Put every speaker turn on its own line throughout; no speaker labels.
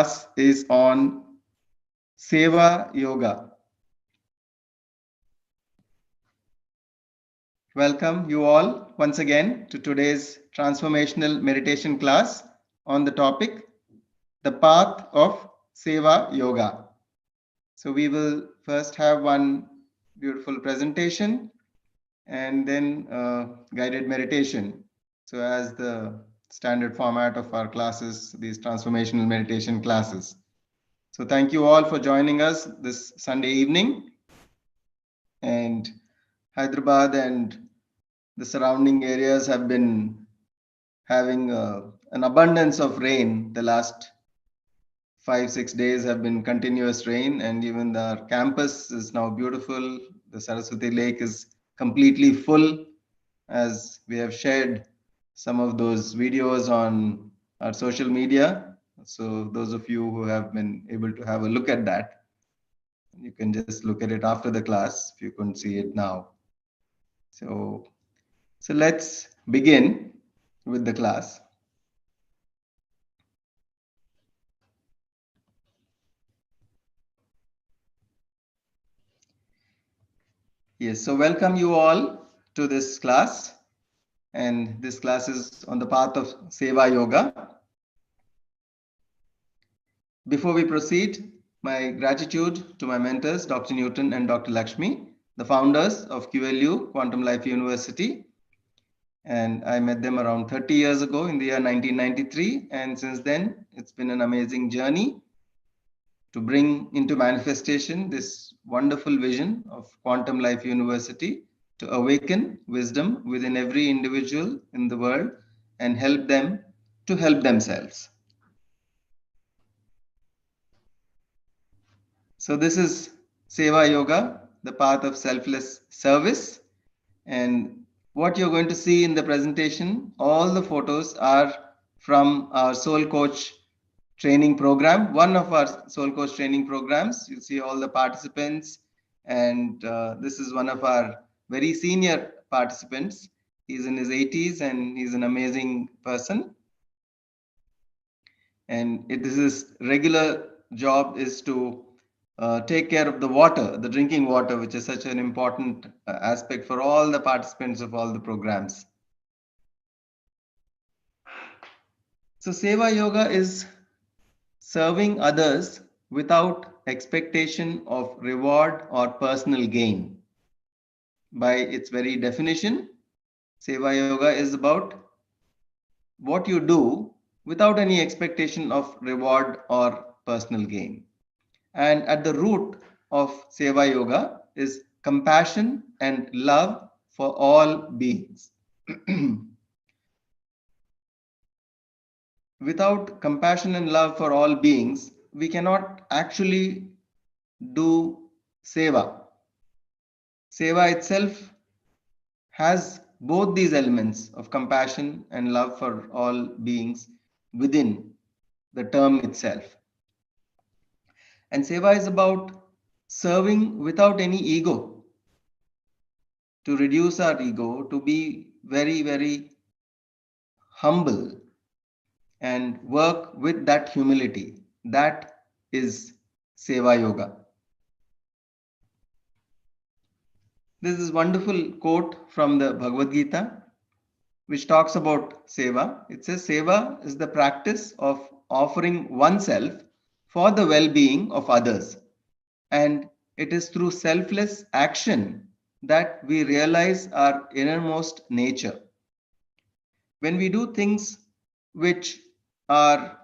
class is on Seva Yoga. Welcome you all once again to today's transformational meditation class on the topic, the path of Seva Yoga. So we will first have one beautiful presentation and then guided meditation. So as the standard format of our classes, these transformational meditation classes. So thank you all for joining us this Sunday evening. And Hyderabad and the surrounding areas have been having an abundance of rain. The last 5-6 days have been continuous rain, and even our campus is now beautiful. The Saraswati Lake is completely full, as we have shared some of those videos on our social media. So those of you who have been able to have a look at that, you can just look at it after the class if you couldn't see it now. So let's begin with the class. Yes, so welcome you all to this class. And this class is on the path of Seva Yoga. Before we proceed, my gratitude to my mentors, Dr. Newton and Dr. Lakshmi, the founders of QLU Quantum Life University. And I met them around 30 years ago in the year 1993. And since then, it's been an amazing journey to bring into manifestation this wonderful vision of Quantum Life University to awaken wisdom within every individual in the world and help them to help themselves. So this is Seva Yoga, the path of selfless service. And what you're going to see in the presentation, all the photos are from our Soul Coach training program, one of our Soul Coach training programs. You see all the participants, and this is one of our very senior participants. He's in his 80s and he's an amazing person. And his regular job is to take care of the water, the drinking water, which is such an important aspect for all the participants of all the programs. So Seva Yoga is serving others without expectation of reward or personal gain. By its very definition, Seva Yoga is about what you do without any expectation of reward or personal gain. And at the root of Seva Yoga is compassion and love for all beings. Without compassion and love for all beings, we cannot actually do Seva. Seva itself has both these elements of compassion and love for all beings within the term itself. And Seva is about serving without any ego, to reduce our ego, to be very, very humble and work with that humility. That is Seva Yoga. This is a wonderful quote from the Bhagavad Gita, which talks about Seva. It says, Seva is the practice of offering oneself for the well-being of others. And it is through selfless action that we realize our innermost nature. When we do things which are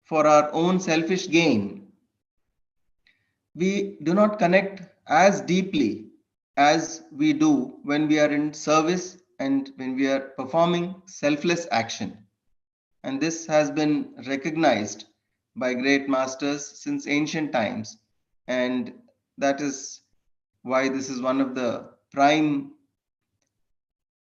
for our own selfish gain, we do not connect as deeply as we do when we are in service and when we are performing selfless action. And this has been recognized by great masters since ancient times. And that is why this is one of the prime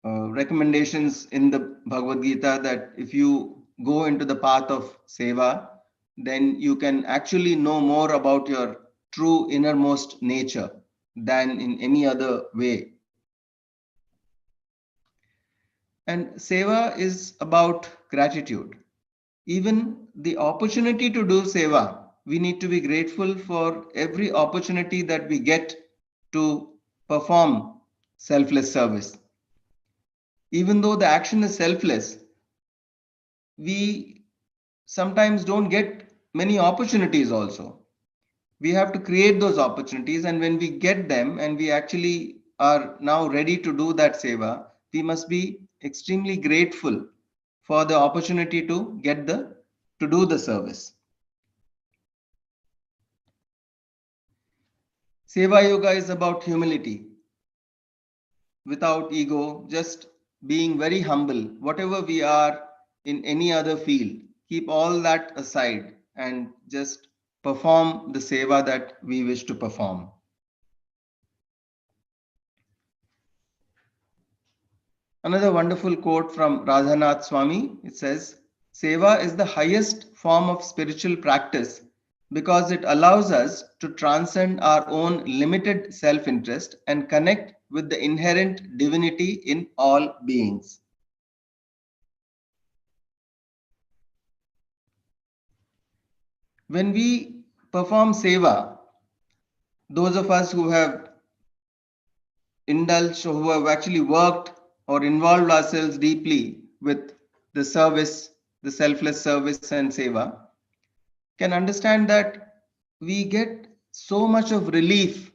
recommendations in the Bhagavad Gita, that if you go into the path of Seva, then you can actually know more about your true innermost nature than in any other way. And Seva is about gratitude. Even the opportunity to do Seva we need to be grateful for every opportunity that we get to perform selfless service. Even though the action is selfless, we sometimes don't get many opportunities also. We have to create those opportunities, and when we get them and we actually are now ready to do that seva, we must be extremely grateful for the opportunity to do the service. Seva yoga is about humility, without ego, just being very humble. Whatever we are in any other field, keep all that aside and just perform the seva that we wish to perform. Another wonderful quote from Radhanath Swami. It says, Seva is the highest form of spiritual practice because it allows us to transcend our own limited self-interest and connect with the inherent divinity in all beings. When we perform seva, those of us who have indulged or who have actually worked or involved ourselves deeply with the service, the selfless service and seva, can understand that we get so much of relief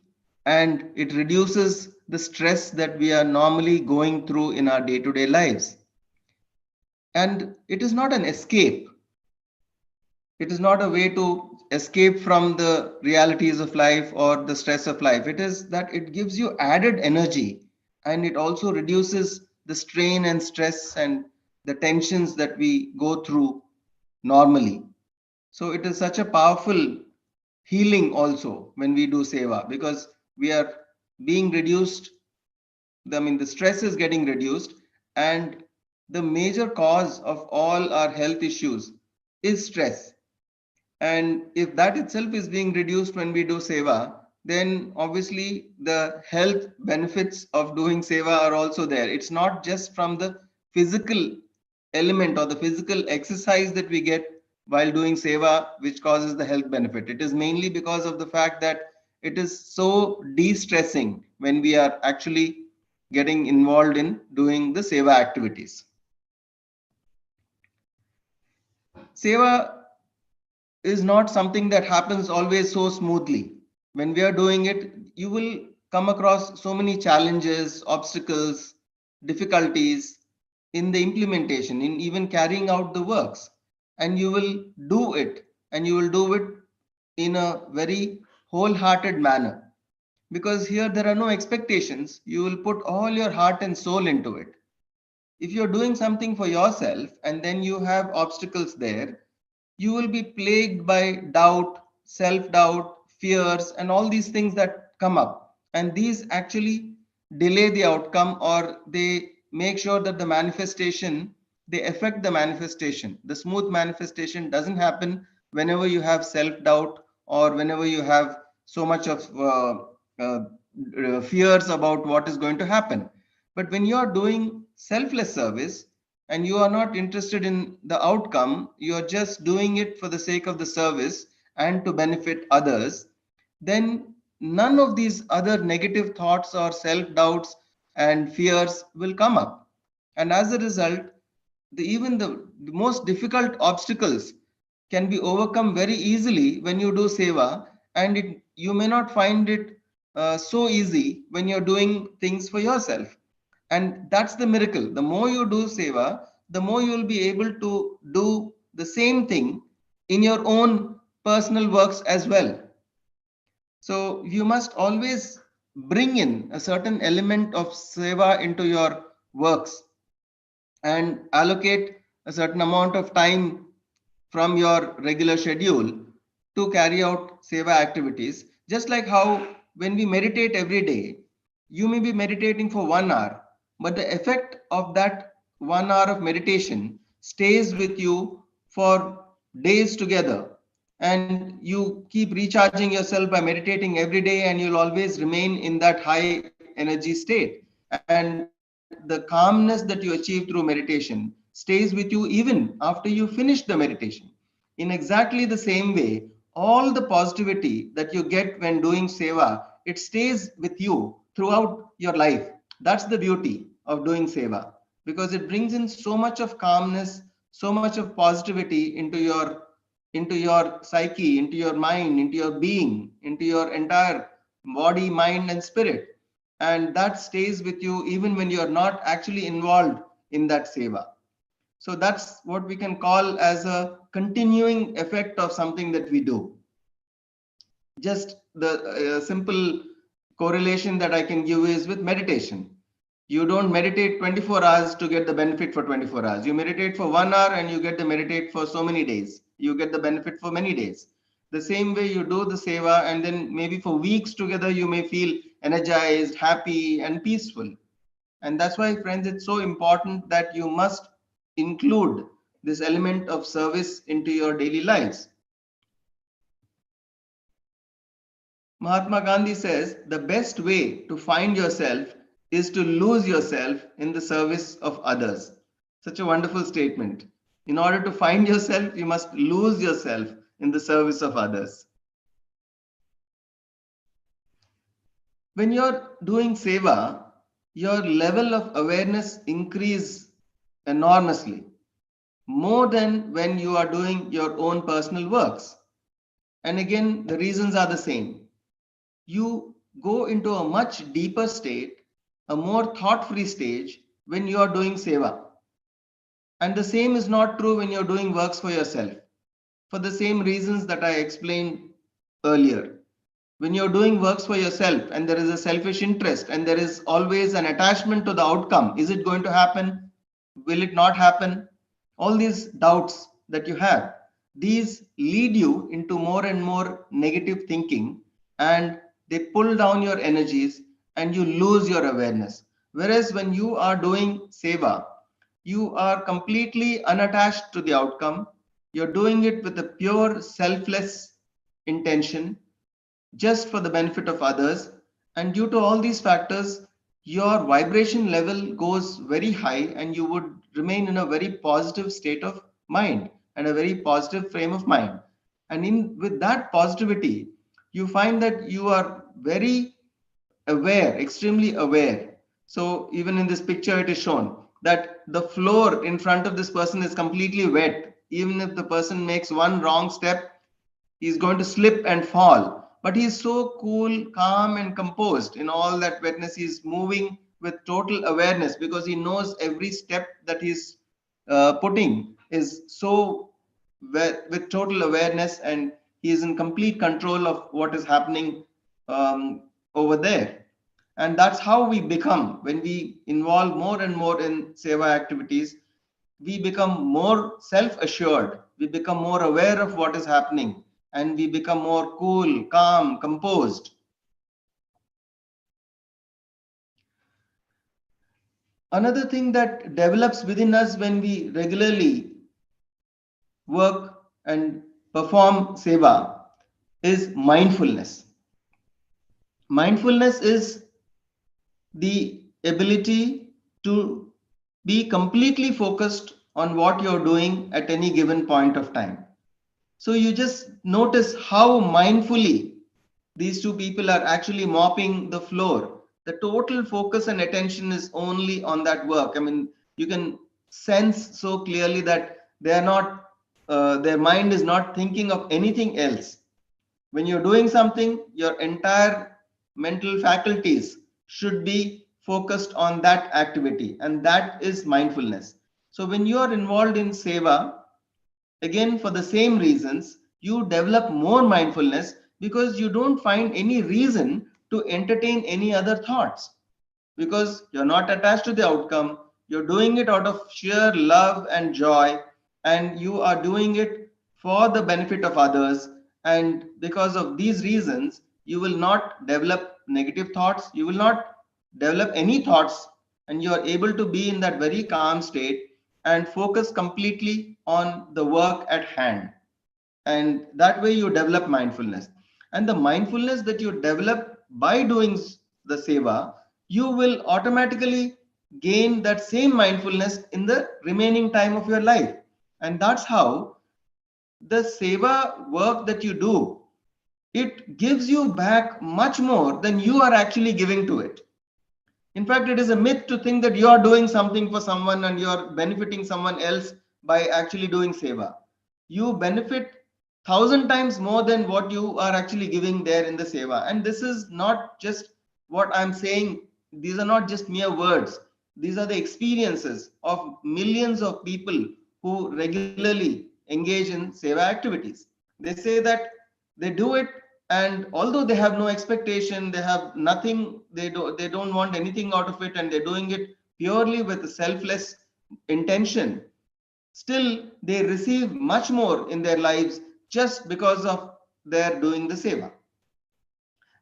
and it reduces the stress that we are normally going through in our day-to-day lives. And it is not an escape. It is not a way to escape from the realities of life or the stress of life. It is that it gives you added energy, and it also reduces the strain and stress and the tensions that we go through normally. So it is such a powerful healing also when we do seva, because we are being reduced. The stress is getting reduced, and the major cause of all our health issues is stress. And if that itself is being reduced when we do seva, then obviously the health benefits of doing seva are also there. It's not just from the physical element or the physical exercise that we get while doing seva which causes the health benefit. It is mainly because of the fact that it is so de-stressing when we are actually getting involved in doing the seva activities. Seva is not something that happens always so smoothly. When we are doing it, you will come across so many challenges, obstacles, difficulties in the implementation, in even carrying out the works. And you will do it, and you will do it in a very wholehearted manner. Because here there are no expectations. You will put all your heart and soul into it. If you're doing something for yourself and then you have obstacles there, you will be plagued by doubt, self-doubt, fears, and all these things that come up. And these actually delay the outcome, or they make sure that they affect the manifestation. The smooth manifestation doesn't happen whenever you have self-doubt or whenever you have so much of fears about what is going to happen. But when you are doing selfless service, and you are not interested in the outcome, you are just doing it for the sake of the service and to benefit others, then none of these other negative thoughts or self-doubts and fears will come up. And as a result, even the most difficult obstacles can be overcome very easily when you do seva, and you may not find it so easy when you're doing things for yourself. And that's the miracle. The more you do seva, the more you will be able to do the same thing in your own personal works as well. So you must always bring in a certain element of seva into your works and allocate a certain amount of time from your regular schedule to carry out seva activities. Just like how when we meditate every day, you may be meditating for 1 hour, but the effect of that 1 hour of meditation stays with you for days together. And you keep recharging yourself by meditating every day, and you'll always remain in that high energy state. And the calmness that you achieve through meditation stays with you even after you finish the meditation. In exactly the same way, all the positivity that you get when doing seva, it stays with you throughout your life. That's the beauty of doing seva, because it brings in so much of calmness, so much of positivity into your psyche, into your mind, into your being, into your entire body, mind, and spirit. And that stays with you even when you're not actually involved in that seva. So that's what we can call as a continuing effect of something that we do. Just the simple correlation that I can give is with meditation. You don't meditate 24 hours to get the benefit for 24 hours. You meditate for 1 hour and you get the meditate for so many days. You get the benefit for many days. The same way you do the seva, and then maybe for weeks together, you may feel energized, happy, and peaceful. And that's why, friends, it's so important that you must include this element of service into your daily lives. Mahatma Gandhi says the best way to find yourself is to lose yourself in the service of others. Such a wonderful statement. In order to find yourself, you must lose yourself in the service of others. When you're doing seva, your level of awareness increases enormously, more than when you are doing your own personal works. And again, the reasons are the same. You go into a much deeper state, a more thought-free stage when you are doing seva. And the same is not true when you're doing works for yourself, for the same reasons that I explained earlier. When you're doing works for yourself and there is a selfish interest and there is always an attachment to the outcome, is it going to happen? Will it not happen? All these doubts that you have, these lead you into more and more negative thinking, and they pull down your energies and you lose your awareness. Whereas when you are doing seva, you are completely unattached to the outcome. You're doing it with a pure selfless intention, just for the benefit of others. And due to all these factors, your vibration level goes very high and you would remain in a very positive state of mind and a very positive frame of mind. And with that positivity, you find that you are very aware, extremely aware. So even in this picture, it is shown that the floor in front of this person is completely wet. Even if the person makes one wrong step, he's going to slip and fall. But he's so cool, calm, and composed in all that wetness. He's moving with total awareness because he knows every step that he's putting is so with total awareness, and he is in complete control of what is happening over there. And that's how we become when we involve more and more in seva activities. We become more self-assured, we become more aware of what is happening, and we become more cool, calm, composed. Another thing that develops within us when we regularly work and perform seva is mindfulness. Mindfulness is the ability to be completely focused on what you're doing at any given point of time. So you just notice how mindfully these two people are actually mopping the floor. The total focus and attention is only on that work. I mean, you can sense so clearly that they are not, their mind is not thinking of anything else. When you're doing something, your entire mental faculties should be focused on that activity, and that is mindfulness. So when you are involved in seva, again, for the same reasons, you develop more mindfulness because you don't find any reason to entertain any other thoughts, because you're not attached to the outcome. You're doing it out of sheer love and joy, and you are doing it for the benefit of others. And because of these reasons, you will not develop negative thoughts, you will not develop any thoughts, and you are able to be in that very calm state and focus completely on the work at hand. And that way you develop mindfulness. And the mindfulness that you develop by doing the seva, you will automatically gain that same mindfulness in the remaining time of your life. And that's how the seva work that you do, it gives you back much more than you are actually giving to it. In fact, it is a myth to think that you are doing something for someone and you are benefiting someone else by actually doing seva. You benefit 1,000 times more than what you are actually giving there in the seva. And this is not just what I'm saying. These are not just mere words. These are the experiences of millions of people who regularly engage in seva activities. They say that they do it, and although they have no expectation, they have nothing, they don't want anything out of it, and they're doing it purely with a selfless intention, still they receive much more in their lives just because of their doing the seva.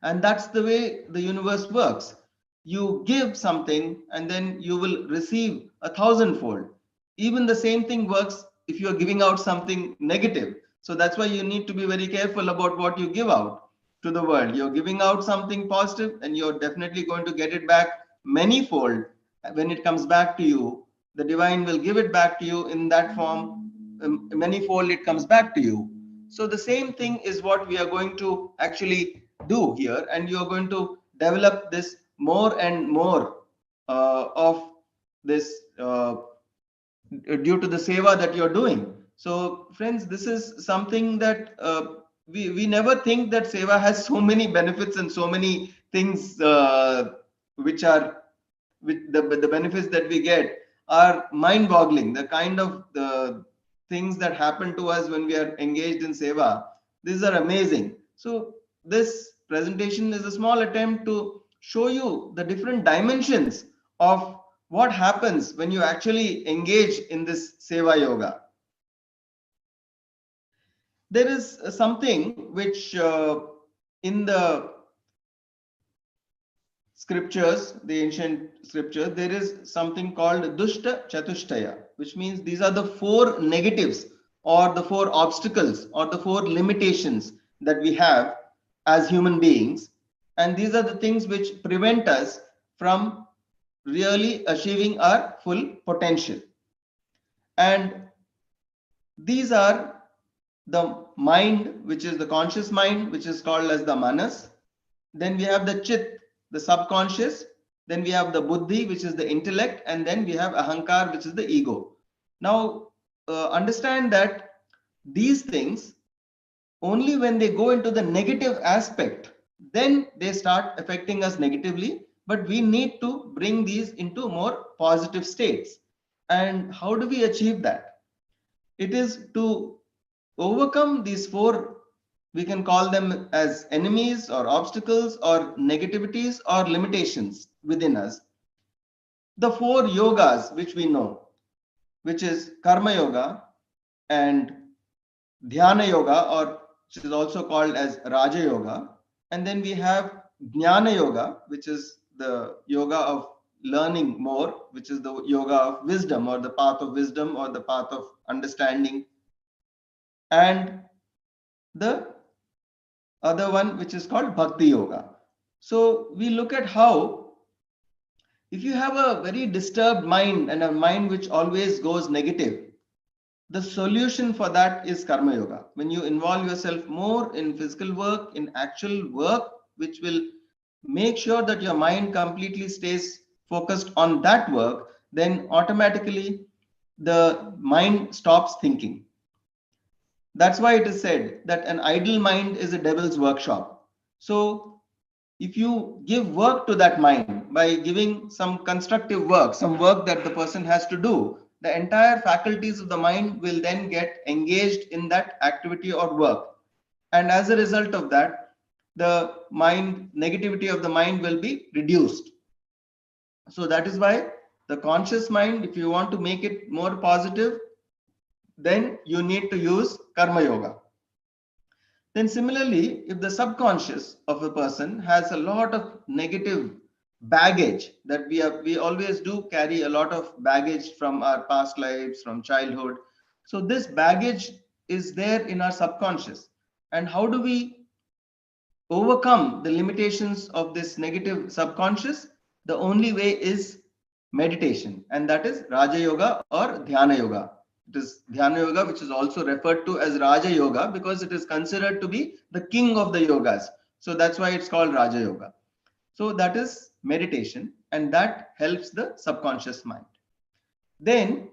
And that's the way the universe works. You give something and then you will receive 1,000-fold. Even the same thing works if you are giving out something negative. So that's why you need to be very careful about what you give out to the world. You're giving out something positive and you're definitely going to get it back manyfold. When it comes back to you, the divine will give it back to you in that form. Manyfold it comes back to you. So the same thing is what we are going to actually do here, and you're going to develop this more and more of this due to the seva that you're doing. So friends, this is something that we never think that seva has so many benefits and so many things which are the benefits that we get are mind-boggling. The kind of the things that happen to us when we are engaged in seva, these are amazing. So this presentation is a small attempt to show you the different dimensions of what happens when you actually engage in this seva yoga. There is something which in the scriptures, the ancient scriptures, there is something called Dushta Chatushtaya, which means these are the four negatives or the four obstacles or the four limitations that we have as human beings. And these are the things which prevent us from really achieving our full potential. And these are the mind, which is the conscious mind, which is called as the manas. Then we have the chit, the subconscious. Then we have the buddhi, which is the intellect. And then we have ahankar, which is the ego. Now, understand that these things, only when they go into the negative aspect, then they start affecting us negatively. But we need to bring these into more positive states. And how do we achieve that? It is to overcome these four, we can call them as enemies or obstacles or negativities or limitations within us. The four yogas which we know, which is karma yoga and dhyana yoga, or which is also called as raja yoga. And then we have jnana yoga, which is the yoga of learning more, which is the yoga of wisdom or the path of wisdom or the path of understanding. And the other one, which is called bhakti yoga. So we look at how, if you have a very disturbed mind and a mind which always goes negative, the solution for that is karma yoga. When you involve yourself more in physical work, in actual work, which will make sure that your mind completely stays focused on that work, then automatically the mind stops thinking. That's why it is said that an idle mind is a devil's workshop. So if you give work to that mind by giving some constructive work, some work that the person has to do, the entire faculties of the mind will then get engaged in that activity or work. And as a result of that, the mind, negativity of the mind will be reduced. So that is why the conscious mind, if you want to make it more positive, then you need to use karma yoga. Then similarly, if the subconscious of a person has a lot of negative baggage, that we always do carry a lot of baggage from our past lives, from childhood. So this baggage is there in our subconscious. And how do we overcome the limitations of this negative subconscious? The only way is meditation, and that is Raja Yoga or Dhyana Yoga. It is Dhyana Yoga, which is also referred to as Raja Yoga because it is considered to be the king of the yogas. So that's why it's called Raja Yoga. So that is meditation, and that helps the subconscious mind. Then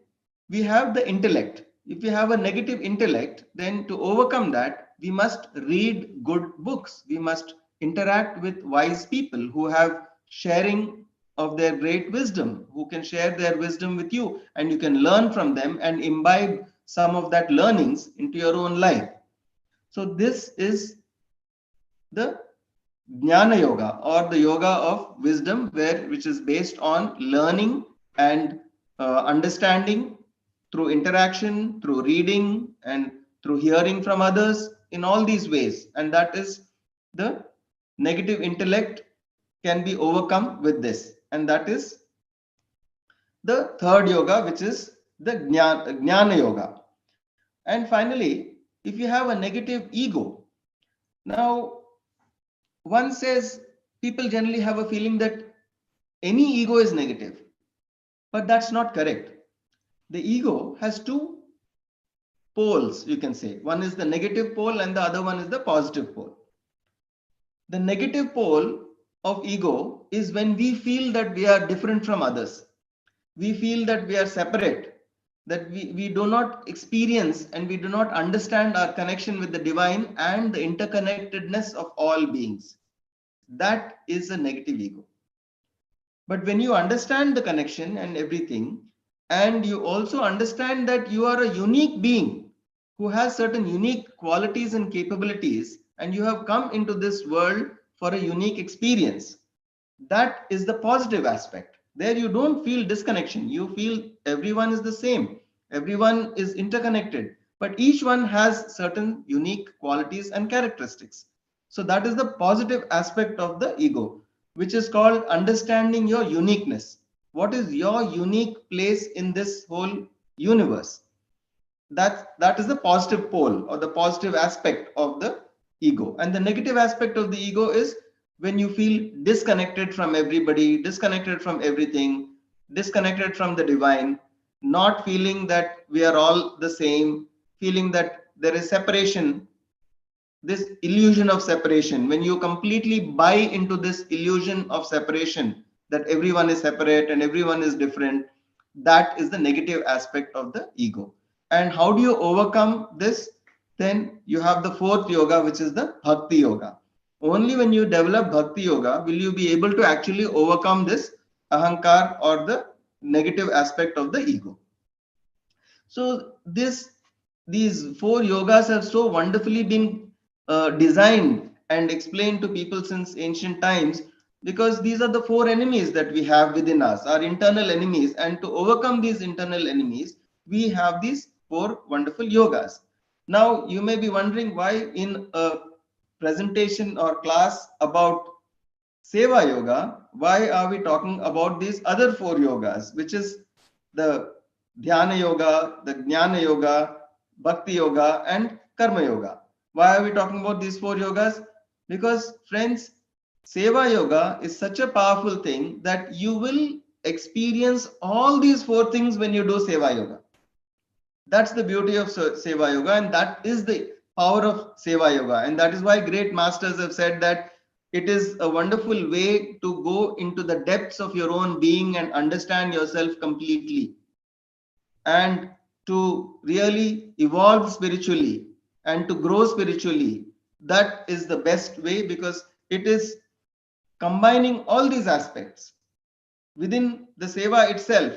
we have the intellect. If we have a negative intellect, then to overcome that, we must read good books. We must interact with wise people who have sharing of their great wisdom, who can share their wisdom with you, and you can learn from them and imbibe some of that learnings into your own life. So this is the Jnana Yoga, or the yoga of wisdom, which is based on learning and understanding through interaction, through reading, and through hearing from others in all these ways. And that is the negative intellect can be overcome with this. And that is the third yoga, which is the Jnana Yoga. And finally, if you have a negative ego, now one says people generally have a feeling that any ego is negative, but that's not correct. The ego has two poles, you can say. One is the negative pole and the other one is the positive pole. The negative pole of ego is when we feel that we are different from others. We feel that we are separate, that we do not experience and we do not understand our connection with the divine and the interconnectedness of all beings. That is a negative ego. But when you understand the connection and everything, and you also understand that you are a unique being who has certain unique qualities and capabilities, and you have come into this world for a unique experience, that is the positive aspect. There you don't feel disconnection. You feel everyone is the same. Everyone is interconnected, but each one has certain unique qualities and characteristics. So that is the positive aspect of the ego, which is called understanding your uniqueness. What is your unique place in this whole universe? That is the positive pole or the positive aspect of the ego. And the negative aspect of the ego is when you feel disconnected from everybody, disconnected from everything, disconnected from the divine, not feeling that we are all the same, feeling that there is separation, this illusion of separation. When you completely buy into this illusion of separation, that everyone is separate and everyone is different, that is the negative aspect of the ego. And how do you overcome this? Then you have the fourth yoga, which is the Bhakti Yoga. Only when you develop Bhakti Yoga will you be able to actually overcome this ahankar or the negative aspect of the ego. So these four yogas have so wonderfully been designed and explained to people since ancient times, because these are the four enemies that we have within us, our internal enemies. And to overcome these internal enemies, we have these four wonderful yogas. Now, you may be wondering why in a presentation or class about Seva Yoga, why are we talking about these other four yogas, which is the Dhyana Yoga, the Jnana Yoga, Bhakti Yoga, and Karma Yoga? Why are we talking about these four yogas? Because, friends, Seva Yoga is such a powerful thing that you will experience all these four things when you do Seva Yoga. That's the beauty of Seva Yoga, and that is the power of Seva Yoga. And that is why great masters have said that it is a wonderful way to go into the depths of your own being and understand yourself completely, and to really evolve spiritually and to grow spiritually. That is the best way, because it is combining all these aspects. Within the Seva itself,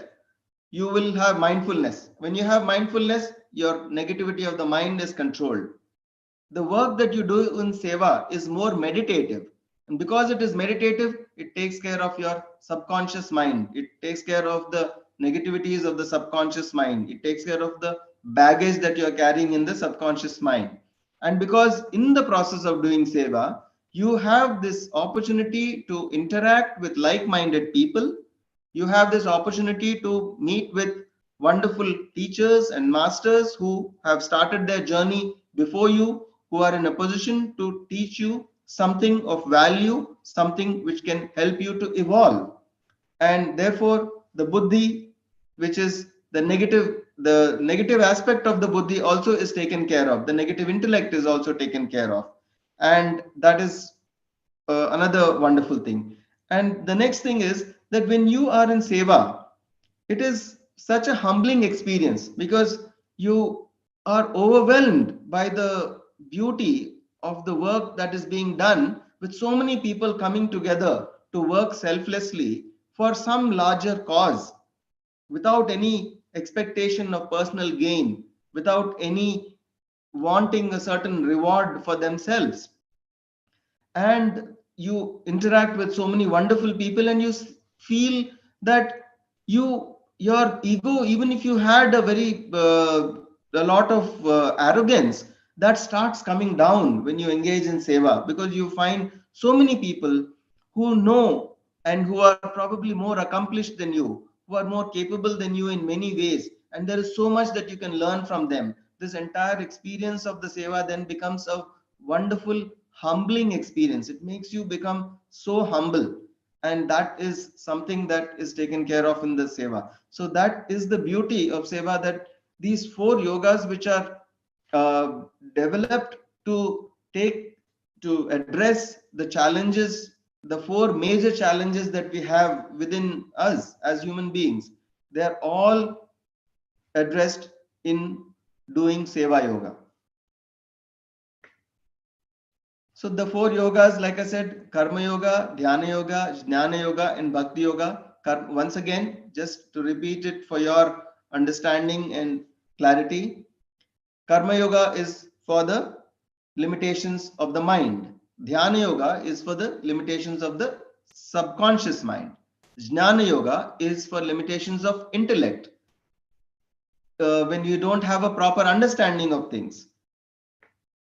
you will have mindfulness. When you have mindfulness, your negativity of the mind is controlled. The work that you do in Seva is more meditative. And because it is meditative, it takes care of your subconscious mind. It takes care of the negativities of the subconscious mind. It takes care of the baggage that you are carrying in the subconscious mind. And because in the process of doing Seva, you have this opportunity to interact with like-minded people. You have this opportunity to meet with wonderful teachers and masters who have started their journey before you, who are in a position to teach you something of value, something which can help you to evolve. And therefore, the buddhi, which is the negative the negative aspect of the buddhi also is taken care of. The negative intellect is also taken care of. And that is another wonderful thing. And the next thing is that when you are in seva, it is such a humbling experience because you are overwhelmed by the beauty of the work that is being done with so many people coming together to work selflessly for some larger cause without any expectation of personal gain, without any wanting a certain reward for themselves. And you interact with so many wonderful people and you feel that your ego, even if you had a lot of arrogance, that starts coming down when you engage in seva, because you find so many people who know and who are probably more accomplished than you, who are more capable than you in many ways, and there is so much that you can learn from them. This entire experience of the seva then becomes a wonderful humbling experience. It makes you become so humble, and that is something that is taken care of in the seva. So that is the beauty of seva, that these four yogas which are uh, developed to take to address the challenges, the four major challenges that we have within us as human beings, they are all addressed in doing seva yoga. So the four yogas, like I said, karma yoga, dhyana yoga, jnana yoga, and bhakti yoga. Once again, just to repeat it for your understanding and clarity, karma yoga is for the limitations of the mind. Dhyana yoga is for the limitations of the subconscious mind. Jnana yoga is for limitations of intellect, when you don't have a proper understanding of things.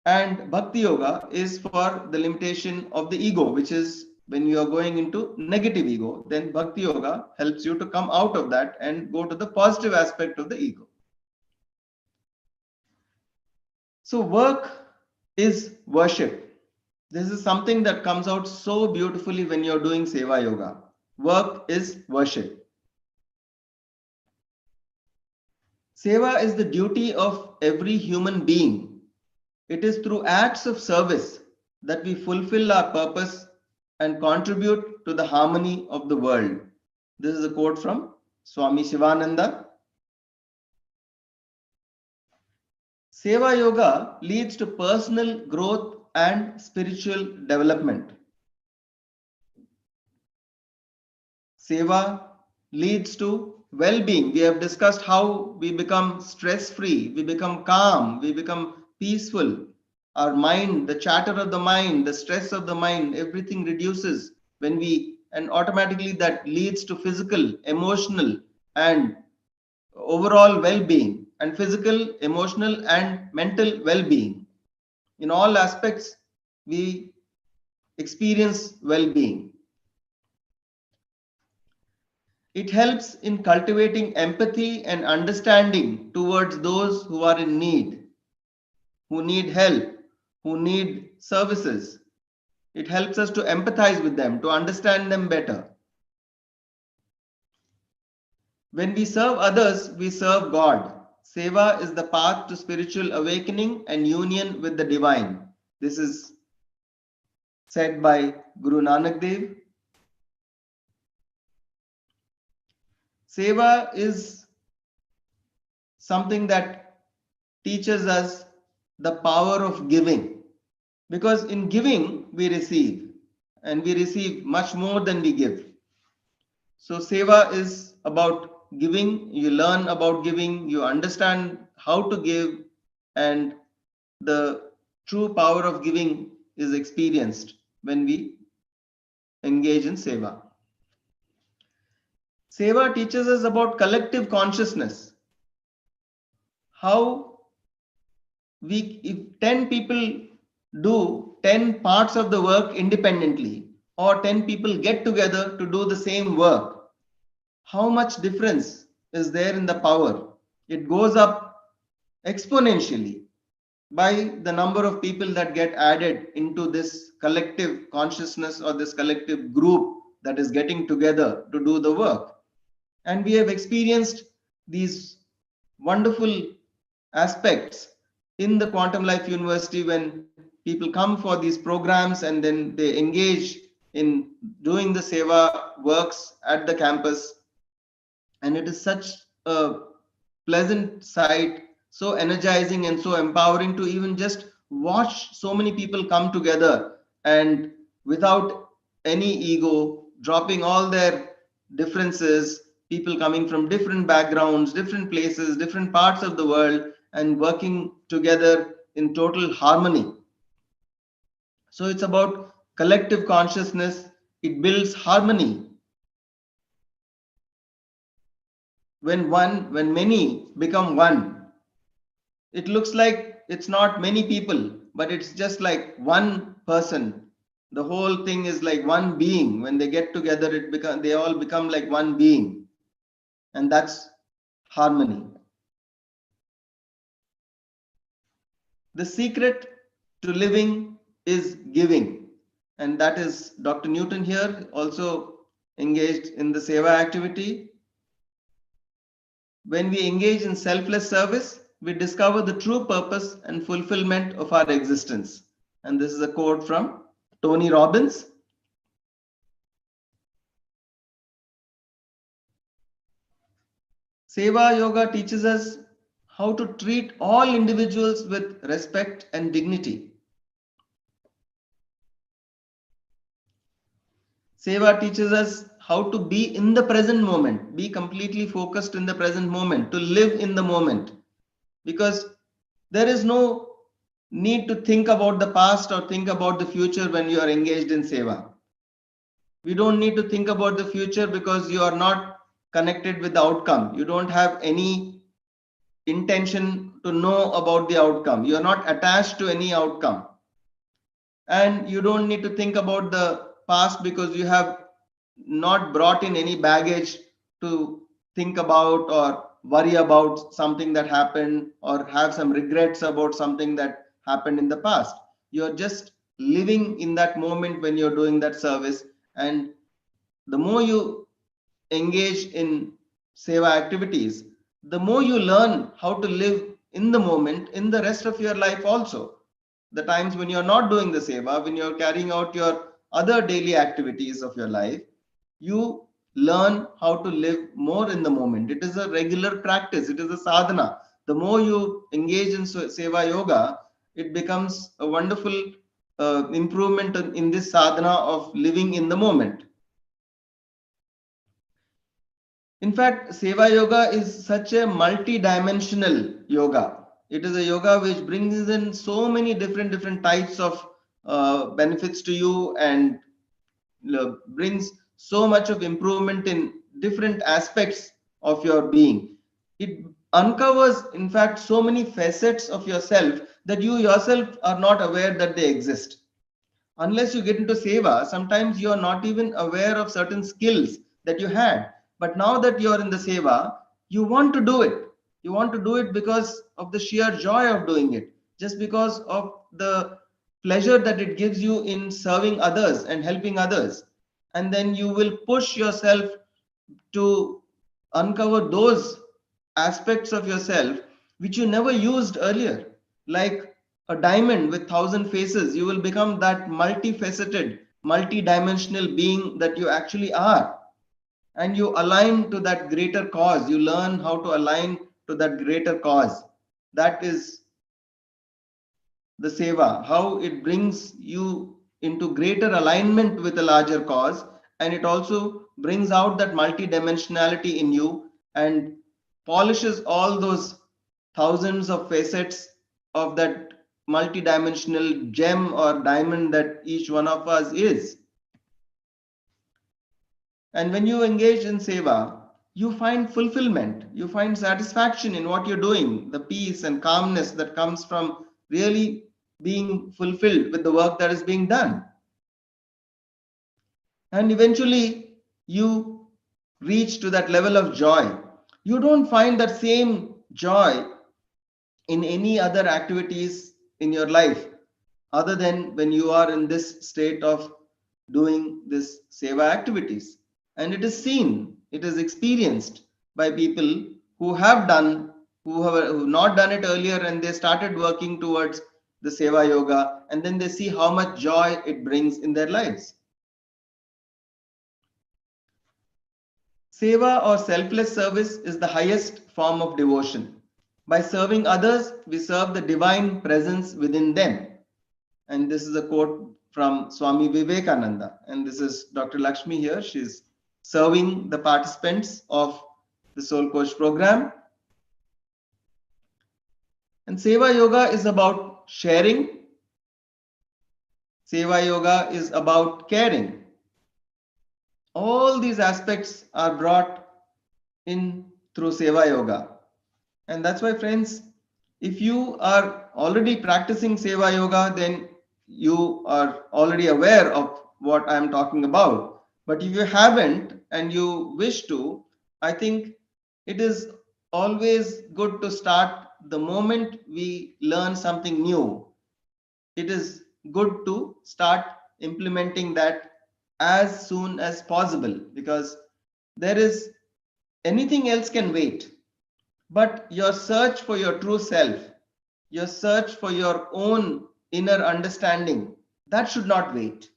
And bhakti yoga is for the limitation of the ego, which is when you are going into negative ego. Then bhakti yoga helps you to come out of that and go to the positive aspect of the ego. So work is worship. This is something that comes out so beautifully when you're doing seva yoga. Work is worship. Seva is the duty of every human being. It is through acts of service that we fulfill our purpose and contribute to the harmony of the world. This is a quote from Swami Shivananda. Seva yoga leads to personal growth and spiritual development. Seva leads to well-being. We have discussed how we become stress-free, we become calm, we become peaceful. Our mind, the chatter of the mind, the stress of the mind, everything reduces when we, and automatically that leads to physical, emotional, and overall well-being, and physical, emotional, and mental well-being. In all aspects, we experience well-being. It helps in cultivating empathy and understanding towards those who are in need, who need help, who need services. It helps us to empathize with them, to understand them better. When we serve others, we serve God. Seva is the path to spiritual awakening and union with the divine. This is said by Guru Nanak Dev. Seva is something that teaches us the power of giving, because in giving we receive, and we receive much more than we give. So seva is about giving. You learn about giving, you understand how to give, and the true power of giving is experienced when we engage in seva. Seva teaches us about collective consciousness. How if 10 people do 10 parts of the work independently, or 10 people get together to do the same work, how much difference is there in the power? It goes up exponentially by the number of people that get added into this collective consciousness, or this collective group that is getting together to do the work. And we have experienced these wonderful aspects in the Quantum Life University when people come for these programs and then they engage in doing the Seva works at the campus. And it is such a pleasant sight, so energizing and so empowering to even just watch so many people come together and without any ego, dropping all their differences, people coming from different backgrounds, different places, different parts of the world, and working together in total harmony. So it's about collective consciousness, it builds harmony. When many become one, it looks like it's not many people, but it's just like one person. The whole thing is like one being. When they get together, they all become like one being, and that's harmony. The secret to living is giving, and that is Dr. Newton here also engaged in the Seva activity. When we engage in selfless service, we discover the true purpose and fulfillment of our existence. And this is a quote from Tony Robbins. Seva Yoga teaches us how to treat all individuals with respect and dignity. Seva teaches us how to be in the present moment, be completely focused in the present moment, to live in the moment. Because there is no need to think about the past or think about the future when you are engaged in Seva. We don't need to think about the future because you are not connected with the outcome. You don't have any intention to know about the outcome. You are not attached to any outcome. And you don't need to think about the past because you have not brought in any baggage to think about or worry about something that happened or have some regrets about something that happened in the past. You're just living in that moment when you're doing that service. And the more you engage in Seva activities, the more you learn how to live in the moment in the rest of your life also. The times when you're not doing the Seva, when you're carrying out your other daily activities of your life, you learn how to live more in the moment. It is a regular practice, it is a sadhana. The more you engage in Seva Yoga, it becomes a wonderful improvement in this sadhana of living in the moment. In fact, Seva Yoga is such a multi-dimensional yoga. It is a yoga which brings in so many different types of benefits to you and brings so much of improvement in different aspects of your being. It uncovers, in fact, so many facets of yourself that you yourself are not aware that they exist. Unless you get into Seva, sometimes you are not even aware of certain skills that you had. But now that you are in the Seva, you want to do it. You want to do it because of the sheer joy of doing it, just because of the pleasure that it gives you in serving others and helping others. And then you will push yourself to uncover those aspects of yourself which you never used earlier. Like a diamond with 1,000 faces, you will become that multifaceted, multi-dimensional being that you actually are. And you align to that greater cause. You learn how to align to that greater cause. That is the Seva, how it brings you into greater alignment with a larger cause. And it also brings out that multidimensionality in you and polishes all those thousands of facets of that multidimensional gem or diamond that each one of us is. And when you engage in Seva, you find fulfillment, you find satisfaction in what you're doing, the peace and calmness that comes from really being fulfilled with the work that is being done. And eventually, you reach to that level of joy. You don't find that same joy in any other activities in your life other than when you are in this state of doing this Seva activities. And it is seen, it is experienced by people who have done, who have not done it earlier and they started working towards the Seva Yoga, and then they see how much joy it brings in their lives. Seva or selfless service is the highest form of devotion. By serving others, we serve the divine presence within them. And this is a quote from Swami Vivekananda. And this is Dr. Lakshmi here. She's serving the participants of the Soul Coach program. And Seva Yoga is about sharing. Seva Yoga is about caring. All these aspects are brought in through Seva Yoga. And that's why, friends, if you are already practicing Seva Yoga, then you are already aware of what I'm talking about. But if you haven't and you wish to, I think it is always good to start the moment we learn something new. It is good to start implementing that as soon as possible, because there is anything else can wait. But your search for your true self, your search for your own inner understanding, that should not wait.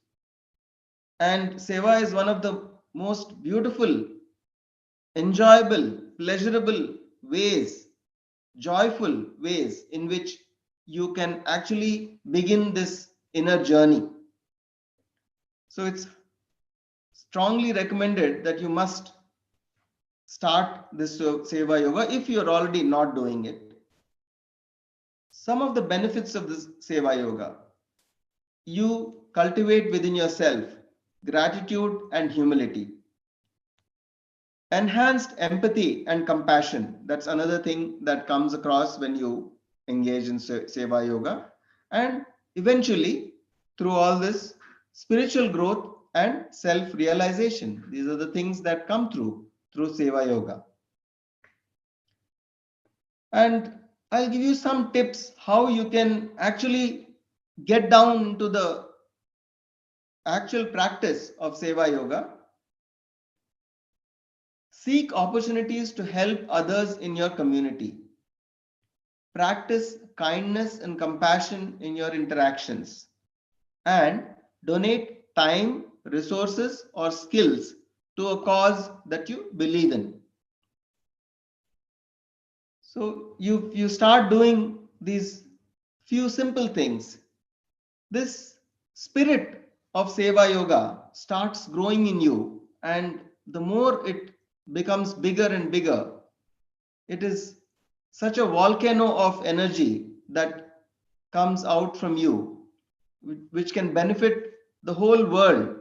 And Seva is one of the most beautiful, enjoyable, pleasurable ways, joyful ways in which you can actually begin this inner journey. So it's strongly recommended that you must start this Seva Yoga if you're already not doing it. Some of the benefits of this Seva Yoga: you cultivate within yourself gratitude and humility. Enhanced empathy and compassion. That's another thing that comes across when you engage in Seva Yoga. And eventually, through all this, spiritual growth and self-realization. These are the things that come through Seva Yoga. And I'll give you some tips how you can actually get down into the actual practice of Seva Yoga. Seek opportunities to help others in your community. Practice kindness and compassion in your interactions. And donate time, resources, or skills to a cause that you believe in. So you start doing these few simple things. This spirit of Seva Yoga starts growing in you, and the more it becomes bigger and bigger, it is such a volcano of energy that comes out from you, which can benefit the whole world.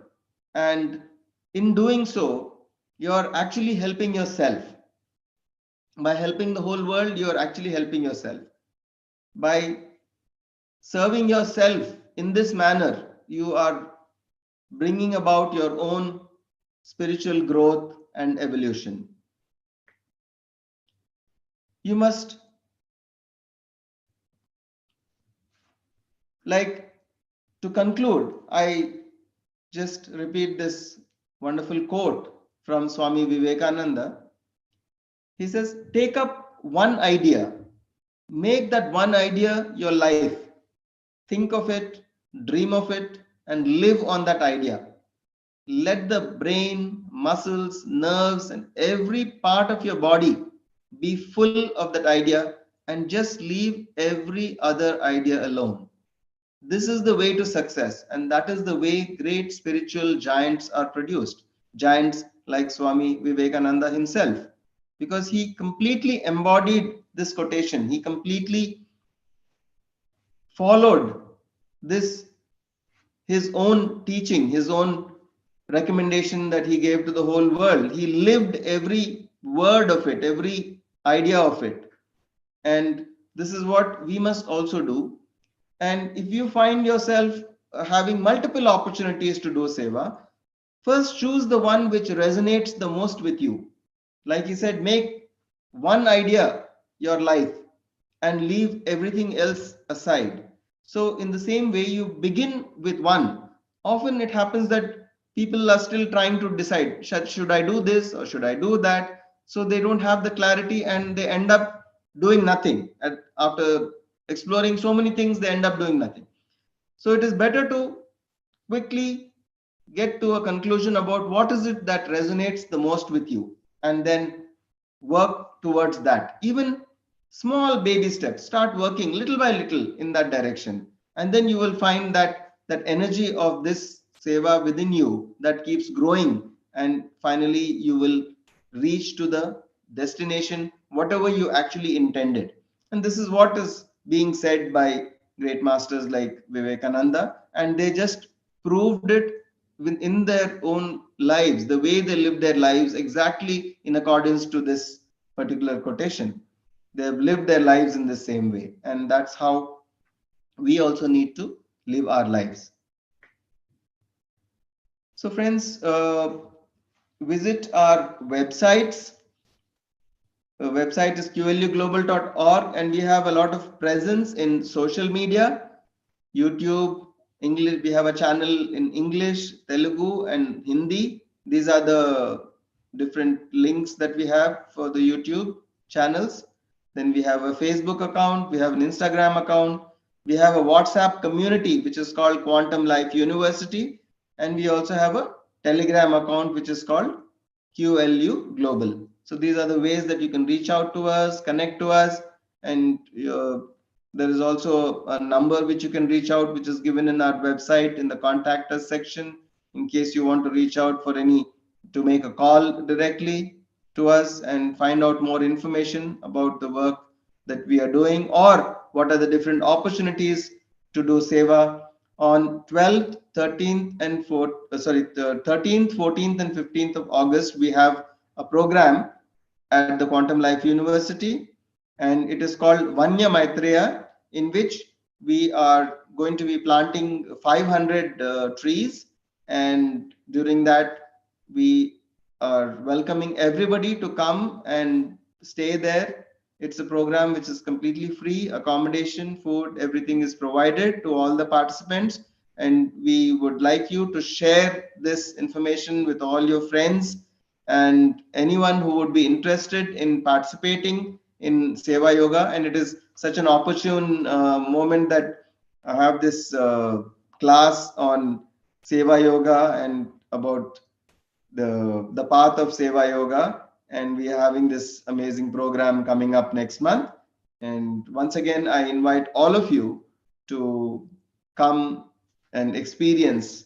And in doing so, you're actually helping yourself. By helping the whole world, you're actually helping yourself. By serving yourself in this manner, you are bringing about your own spiritual growth and evolution. You must, to conclude, I just repeat this wonderful quote from Swami Vivekananda. He says, take up one idea, make that one idea your life. Think of it, dream of it, and live on that idea. Let the brain, muscles, nerves, and every part of your body be full of that idea, and just leave every other idea alone. This is the way to success, and that is the way great spiritual giants are produced. Giants like Swami Vivekananda himself, because he completely embodied this quotation. He completely followed this, his own teaching, his own recommendation that he gave to the whole world. He lived every word of it, every idea of it. And this is what we must also do. And if you find yourself having multiple opportunities to do Seva, first choose the one which resonates the most with you. Like he said, make one idea your life and leave everything else aside. So in the same way, you begin with one. Often it happens that people are still trying to decide, should I do this or should I do that? So they don't have the clarity and they end up doing nothing. After exploring so many things, they end up doing nothing. So it is better to quickly get to a conclusion about what is it that resonates the most with you, and then work towards that. Even small baby steps, start working little by little in that direction, and then you will find that that energy of this seva within you that keeps growing, and finally you will reach to the destination whatever you actually intended. And this is what is being said by great masters like Vivekananda, and they just proved it in their own lives, the way they live their lives exactly in accordance to this particular quotation. They have lived their lives in the same way, and that's how we also need to live our lives. So friends, visit our websites. The website is qluglobal.org, and we have a lot of presence in social media, YouTube, English. We have a channel in English, Telugu, and Hindi. These are the different links that we have for the YouTube channels. Then we have a Facebook account, we have an Instagram account, we have a WhatsApp community which is called Quantum Life University, and we also have a Telegram account which is called QLU Global. So these are the ways that you can reach out to us, connect to us, and there is also a number which you can reach out, which is given in our website in the contact us section, in case you want to reach out for any, to make a call directly to us and find out more information about the work that we are doing, or what are the different opportunities to do seva. On 12th, 13th, and 4th, 13th, 14th, and 15th of August, we have a program at the Quantum Life University, and it is called Vanya Maitreya, in which we are going to be planting 500 trees, and during that we are welcoming everybody to come and stay there. It's a program which is completely free. Accommodation, food, everything is provided to all the participants, and we would like you to share this information with all your friends and anyone who would be interested in participating in Seva Yoga. And it is such an opportune moment that I have this class on Seva Yoga and about the path of Seva Yoga. And we are having this amazing program coming up next month. And once again, I invite all of you to come and experience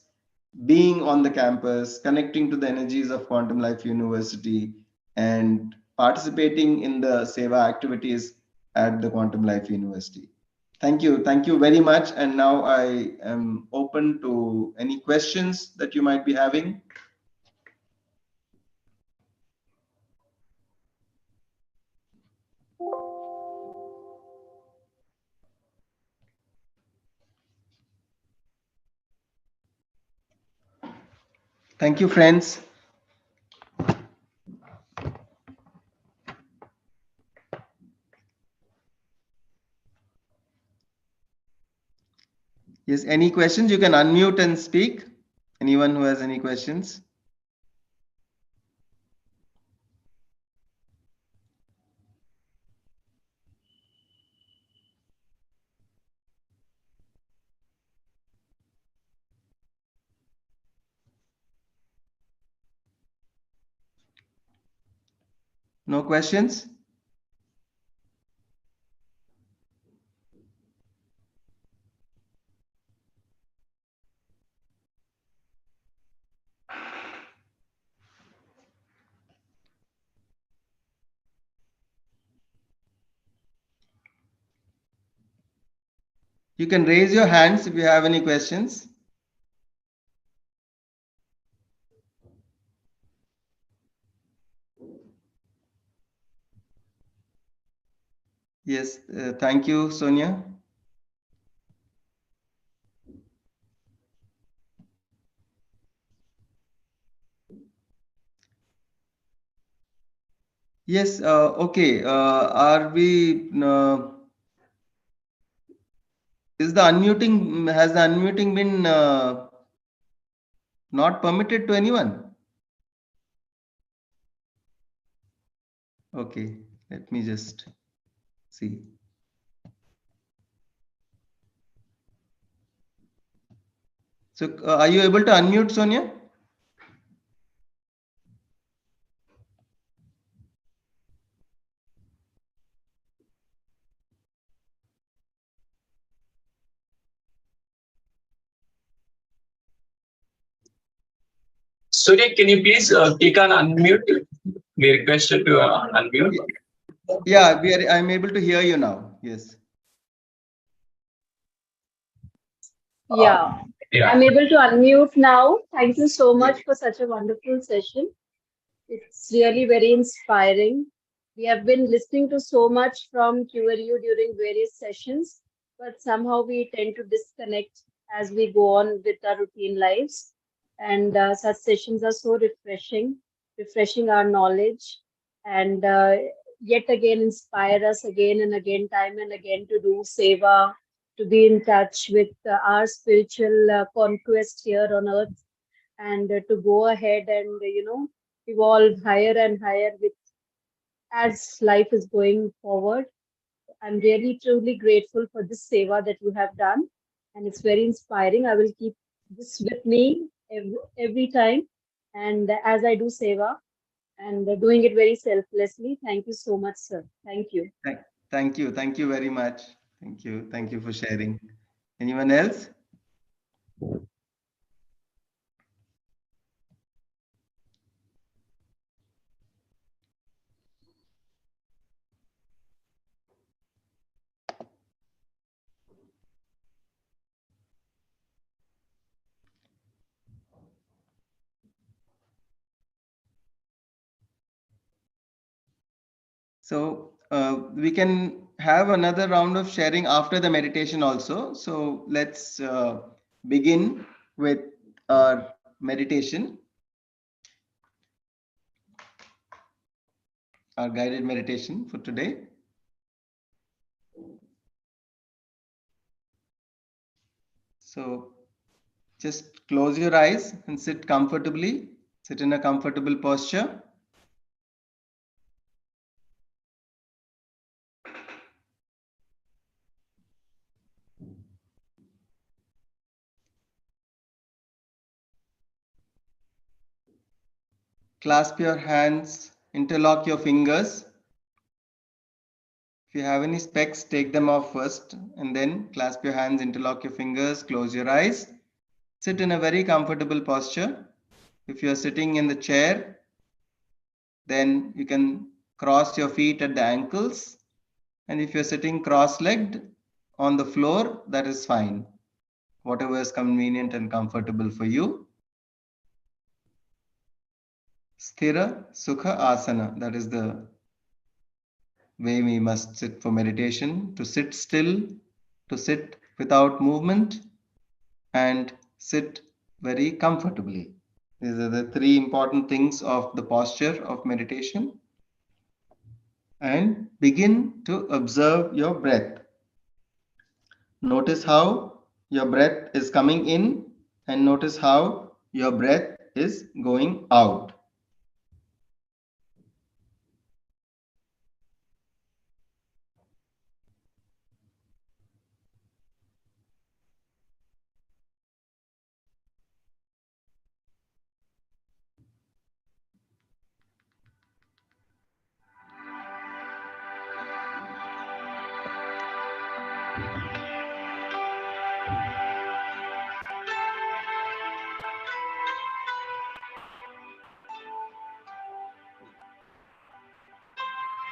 being on the campus, connecting to the energies of Quantum Life University, and participating in the Seva activities at the Quantum Life University. Thank you. Thank you very much. And now I am open to any questions that you might be having. Thank you, friends. Yes, any questions? You can unmute and speak. Anyone who has any questions? No questions? You can raise your hands if you have any questions. Yes, thank you, Sonia. Yes, okay. Are we, is the unmuting, has the unmuting been not permitted to anyone? Okay, let me just. see. So are you able to unmute, Sonia?
Surya, can you please click on unmute? We requested to unmute.
Yeah, I'm able to hear you now. Yes.
Yeah,
Yeah.
I'm able to unmute now. Thank you so much for such a wonderful session. It's really very inspiring. We have been listening to so much from QLU during various sessions, but somehow we tend to disconnect as we go on with our routine lives. And such sessions are so refreshing our knowledge, and yet again inspire us again and again, time and again, to do Seva, to be in touch with our spiritual conquest here on earth, and to go ahead and evolve higher and higher with as life is going forward. I'm really truly grateful for this Seva that you have done, and it's very inspiring. I will keep this with me every time, and as I do Seva, and doing it very selflessly. Thank you so much, sir. Thank you.
Thank you. Thank you very much. Thank you. Thank you for sharing. Anyone else? So we can have another round of sharing after the meditation also. So let's begin with our meditation, our guided meditation for today. So just close your eyes and sit comfortably. Sit in a comfortable posture. Clasp your hands, interlock your fingers. If you have any specs, take them off first and then clasp your hands, interlock your fingers, close your eyes. Sit in a very comfortable posture. If you are sitting in the chair, then you can cross your feet at the ankles. And if you're sitting cross-legged on the floor, that is fine. Whatever is convenient and comfortable for you. Sthira Sukha Asana, that is the way we must sit for meditation, to sit still, to sit without movement, and sit very comfortably. These are the three important things of the posture of meditation. And begin to observe your breath. Notice how your breath is coming in and notice how your breath is going out.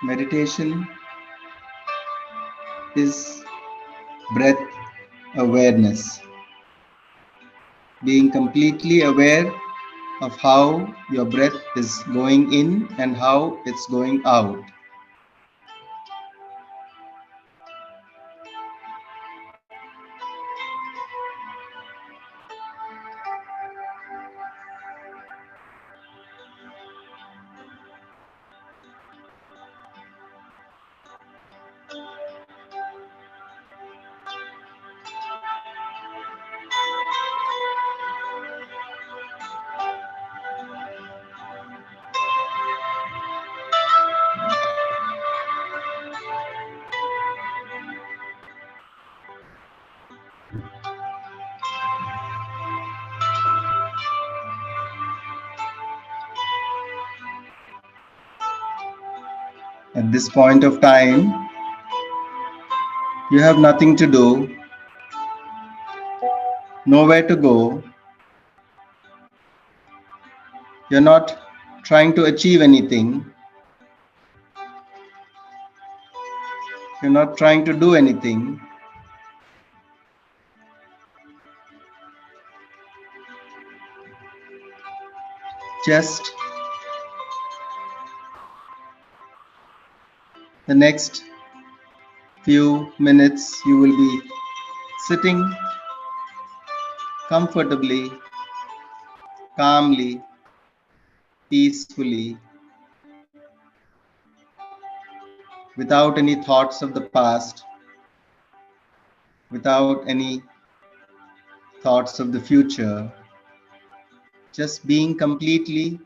Meditation is breath awareness. Being completely aware of how your breath is going in and how it's going out. At this point of time, you have nothing to do, nowhere to go. You're not trying to achieve anything. You're not trying to do anything. Just the next few minutes, you will be sitting comfortably, calmly, peacefully, without any thoughts of the past, without any thoughts of the future, just being completely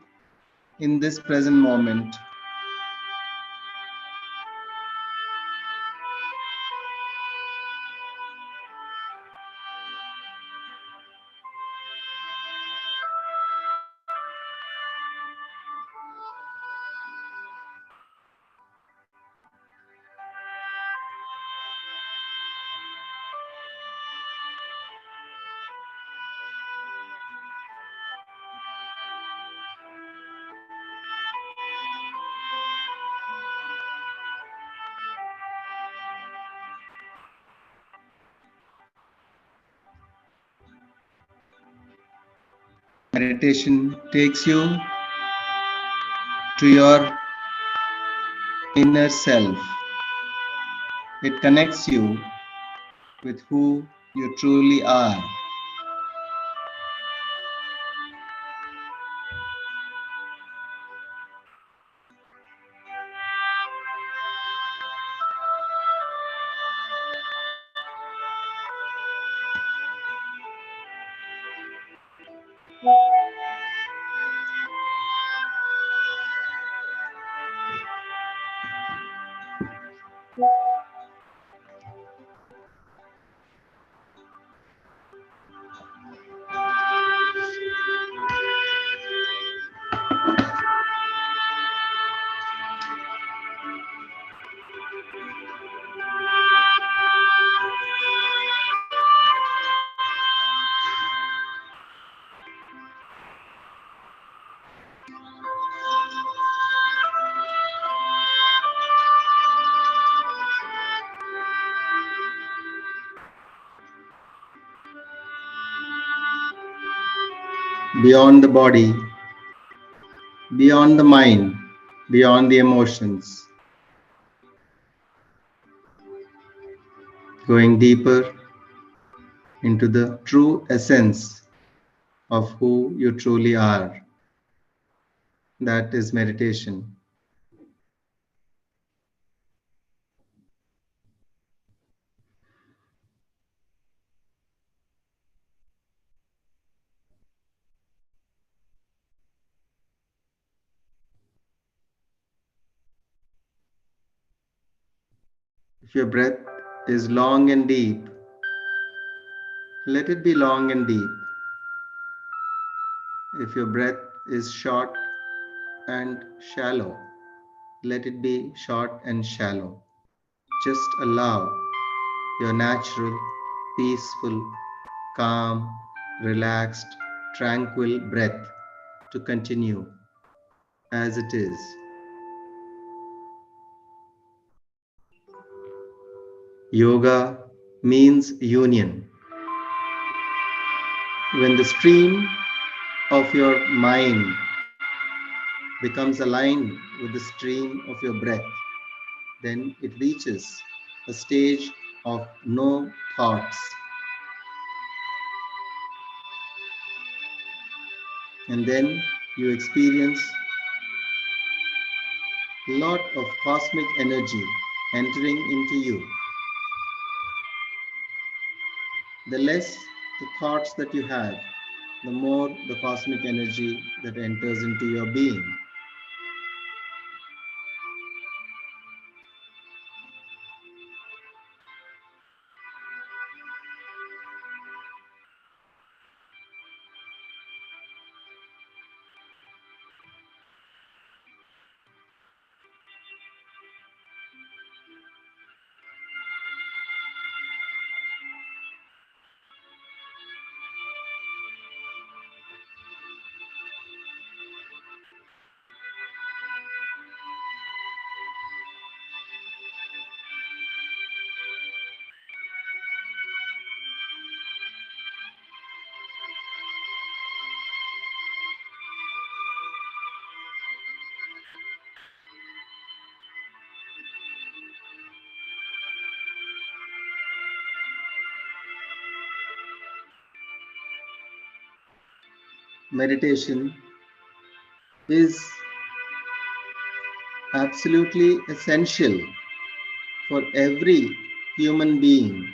in this present moment. Meditation takes you to your inner self. It connects you with who you truly are. Beyond the body, beyond the mind, beyond the emotions, going deeper into the true essence of who you truly are. That is meditation. If your breath is long and deep, let it be long and deep. If your breath is short and shallow, let it be short and shallow. Just allow your natural, peaceful, calm, relaxed, tranquil breath to continue as it is. Yoga means union. When the stream of your mind becomes aligned with the stream of your breath, then it reaches a stage of no thoughts. And then you experience a lot of cosmic energy entering into you. The less the thoughts that you have, the more the cosmic energy that enters into your being. meditation is absolutely essential for every human being.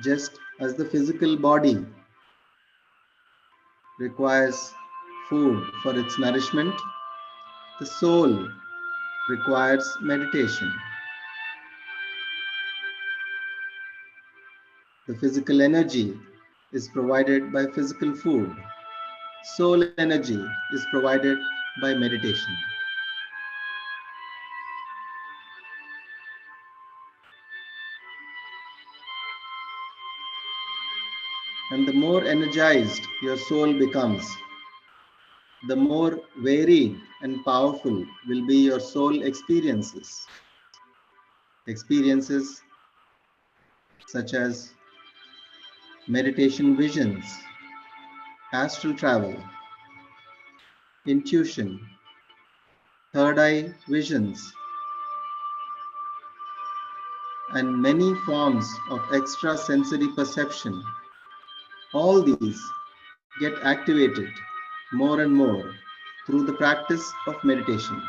Just as the physical body requires food for its nourishment, the soul requires meditation. The physical energy is provided by physical food. Soul energy is provided by meditation. And the more energized your soul becomes, the more varied and powerful will be your soul experiences. Experiences such as meditation visions, astral travel, intuition, third eye visions, and many forms of extrasensory perception. All these get activated more and more through the practice of meditation.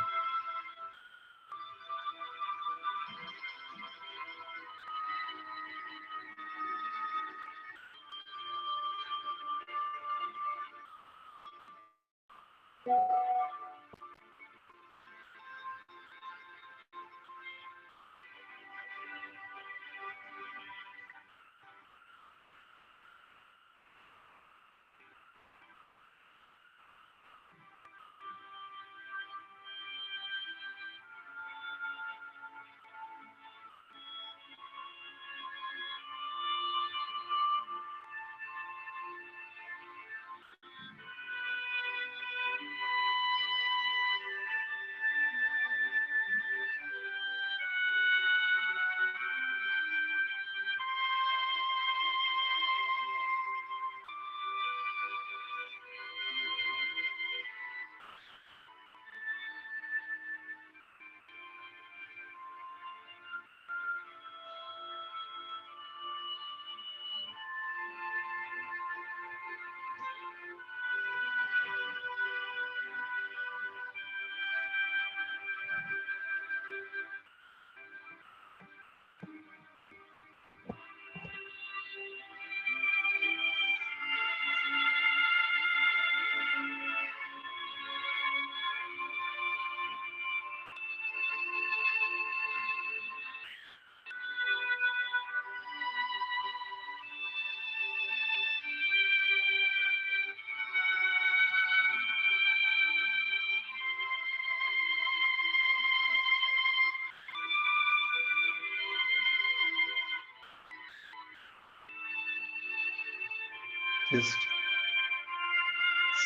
Just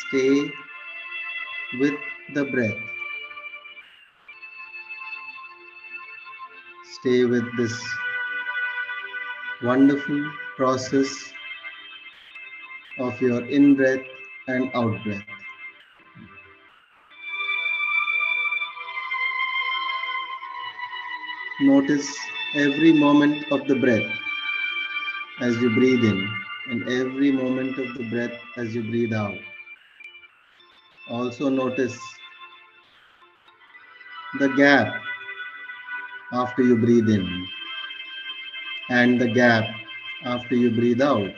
stay with the breath. Stay with this wonderful process of your in-breath and out-breath. Notice every moment of the breath as you breathe in and every moment of the breath as you breathe out. Also notice the gap after you breathe in and the gap after you breathe out.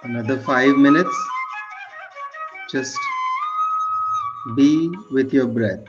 Another 5 minutes. Just be with your breath.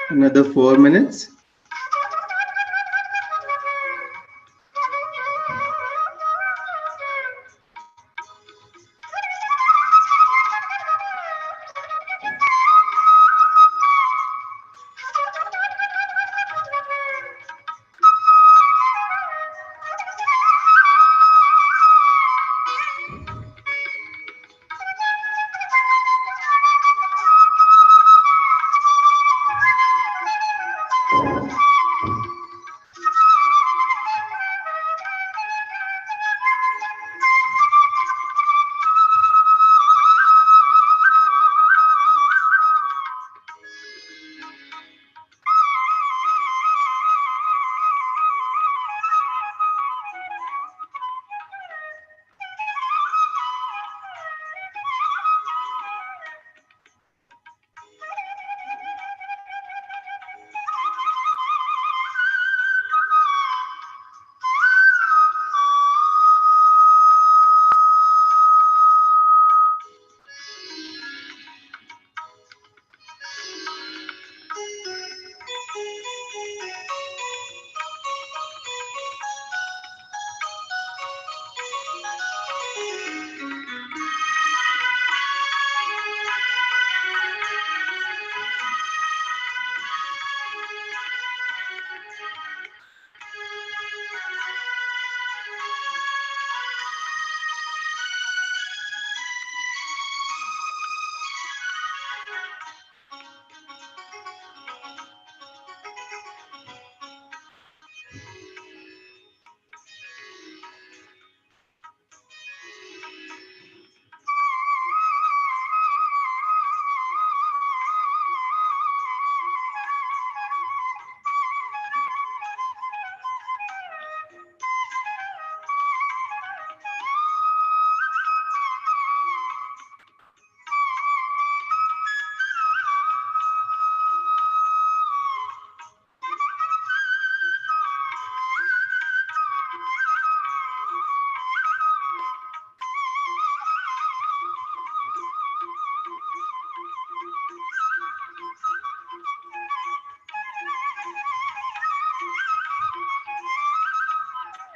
Another 4 minutes.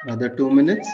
Another 2 minutes.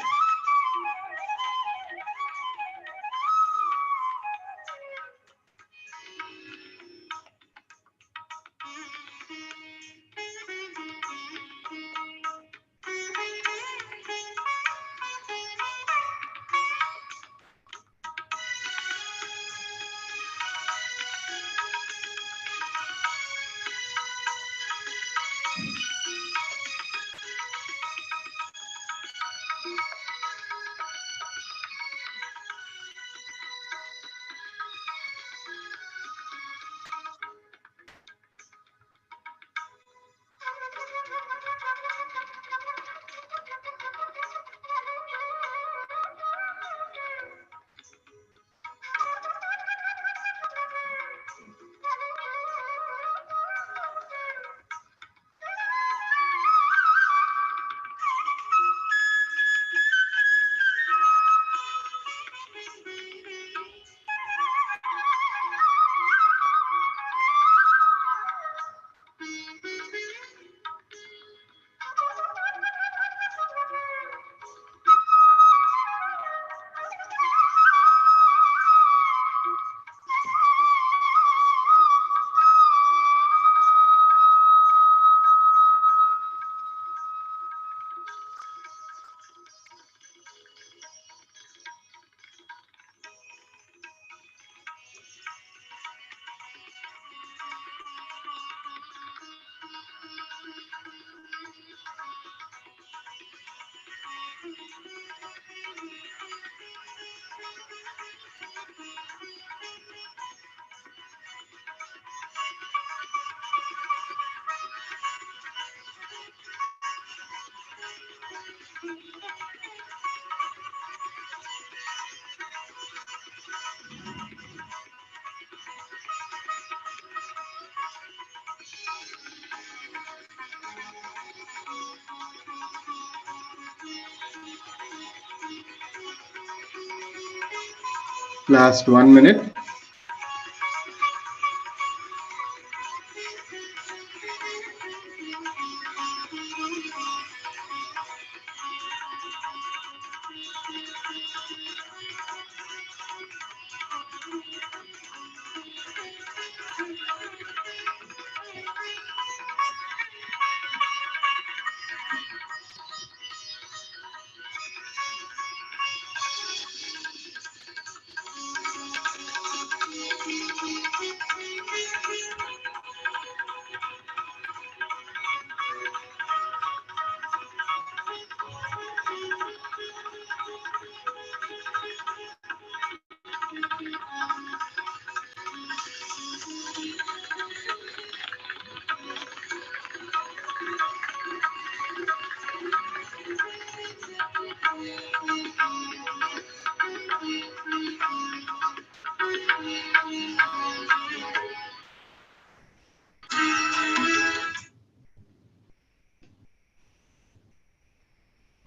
Last 1 minute.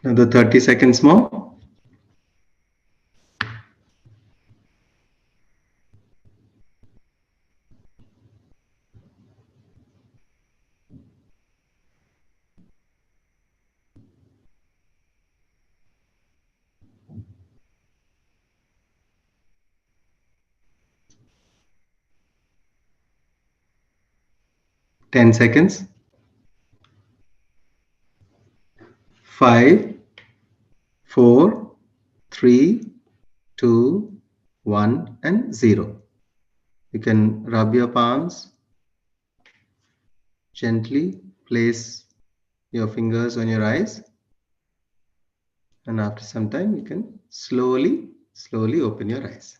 Another 30 seconds more. Ten seconds. 5, 4, 3, 2, 1, and 0. You can rub your palms, gently place your fingers on your eyes, and after some time you can slowly open your eyes.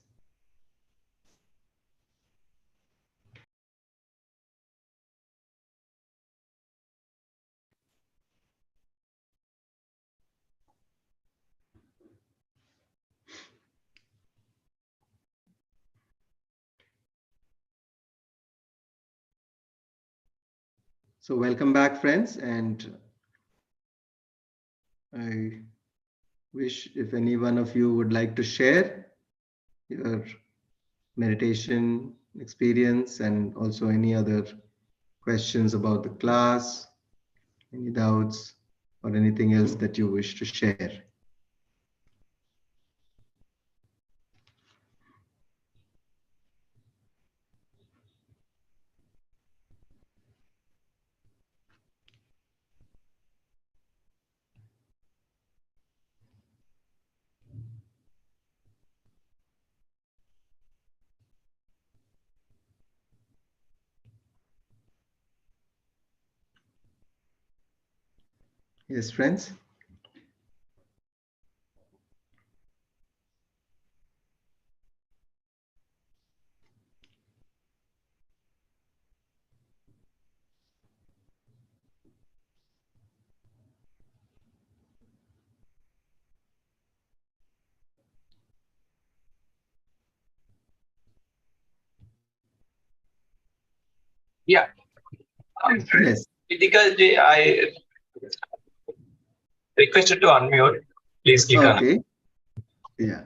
So welcome back, friends, and I wish if any one of you would like to share your meditation experience and also any other questions about the class, any doubts, or anything else that you wish to share. Yes, friends.
Yeah.
Yes.
Difficulty, I requested to unmute. Please click on.
Okay. Yeah.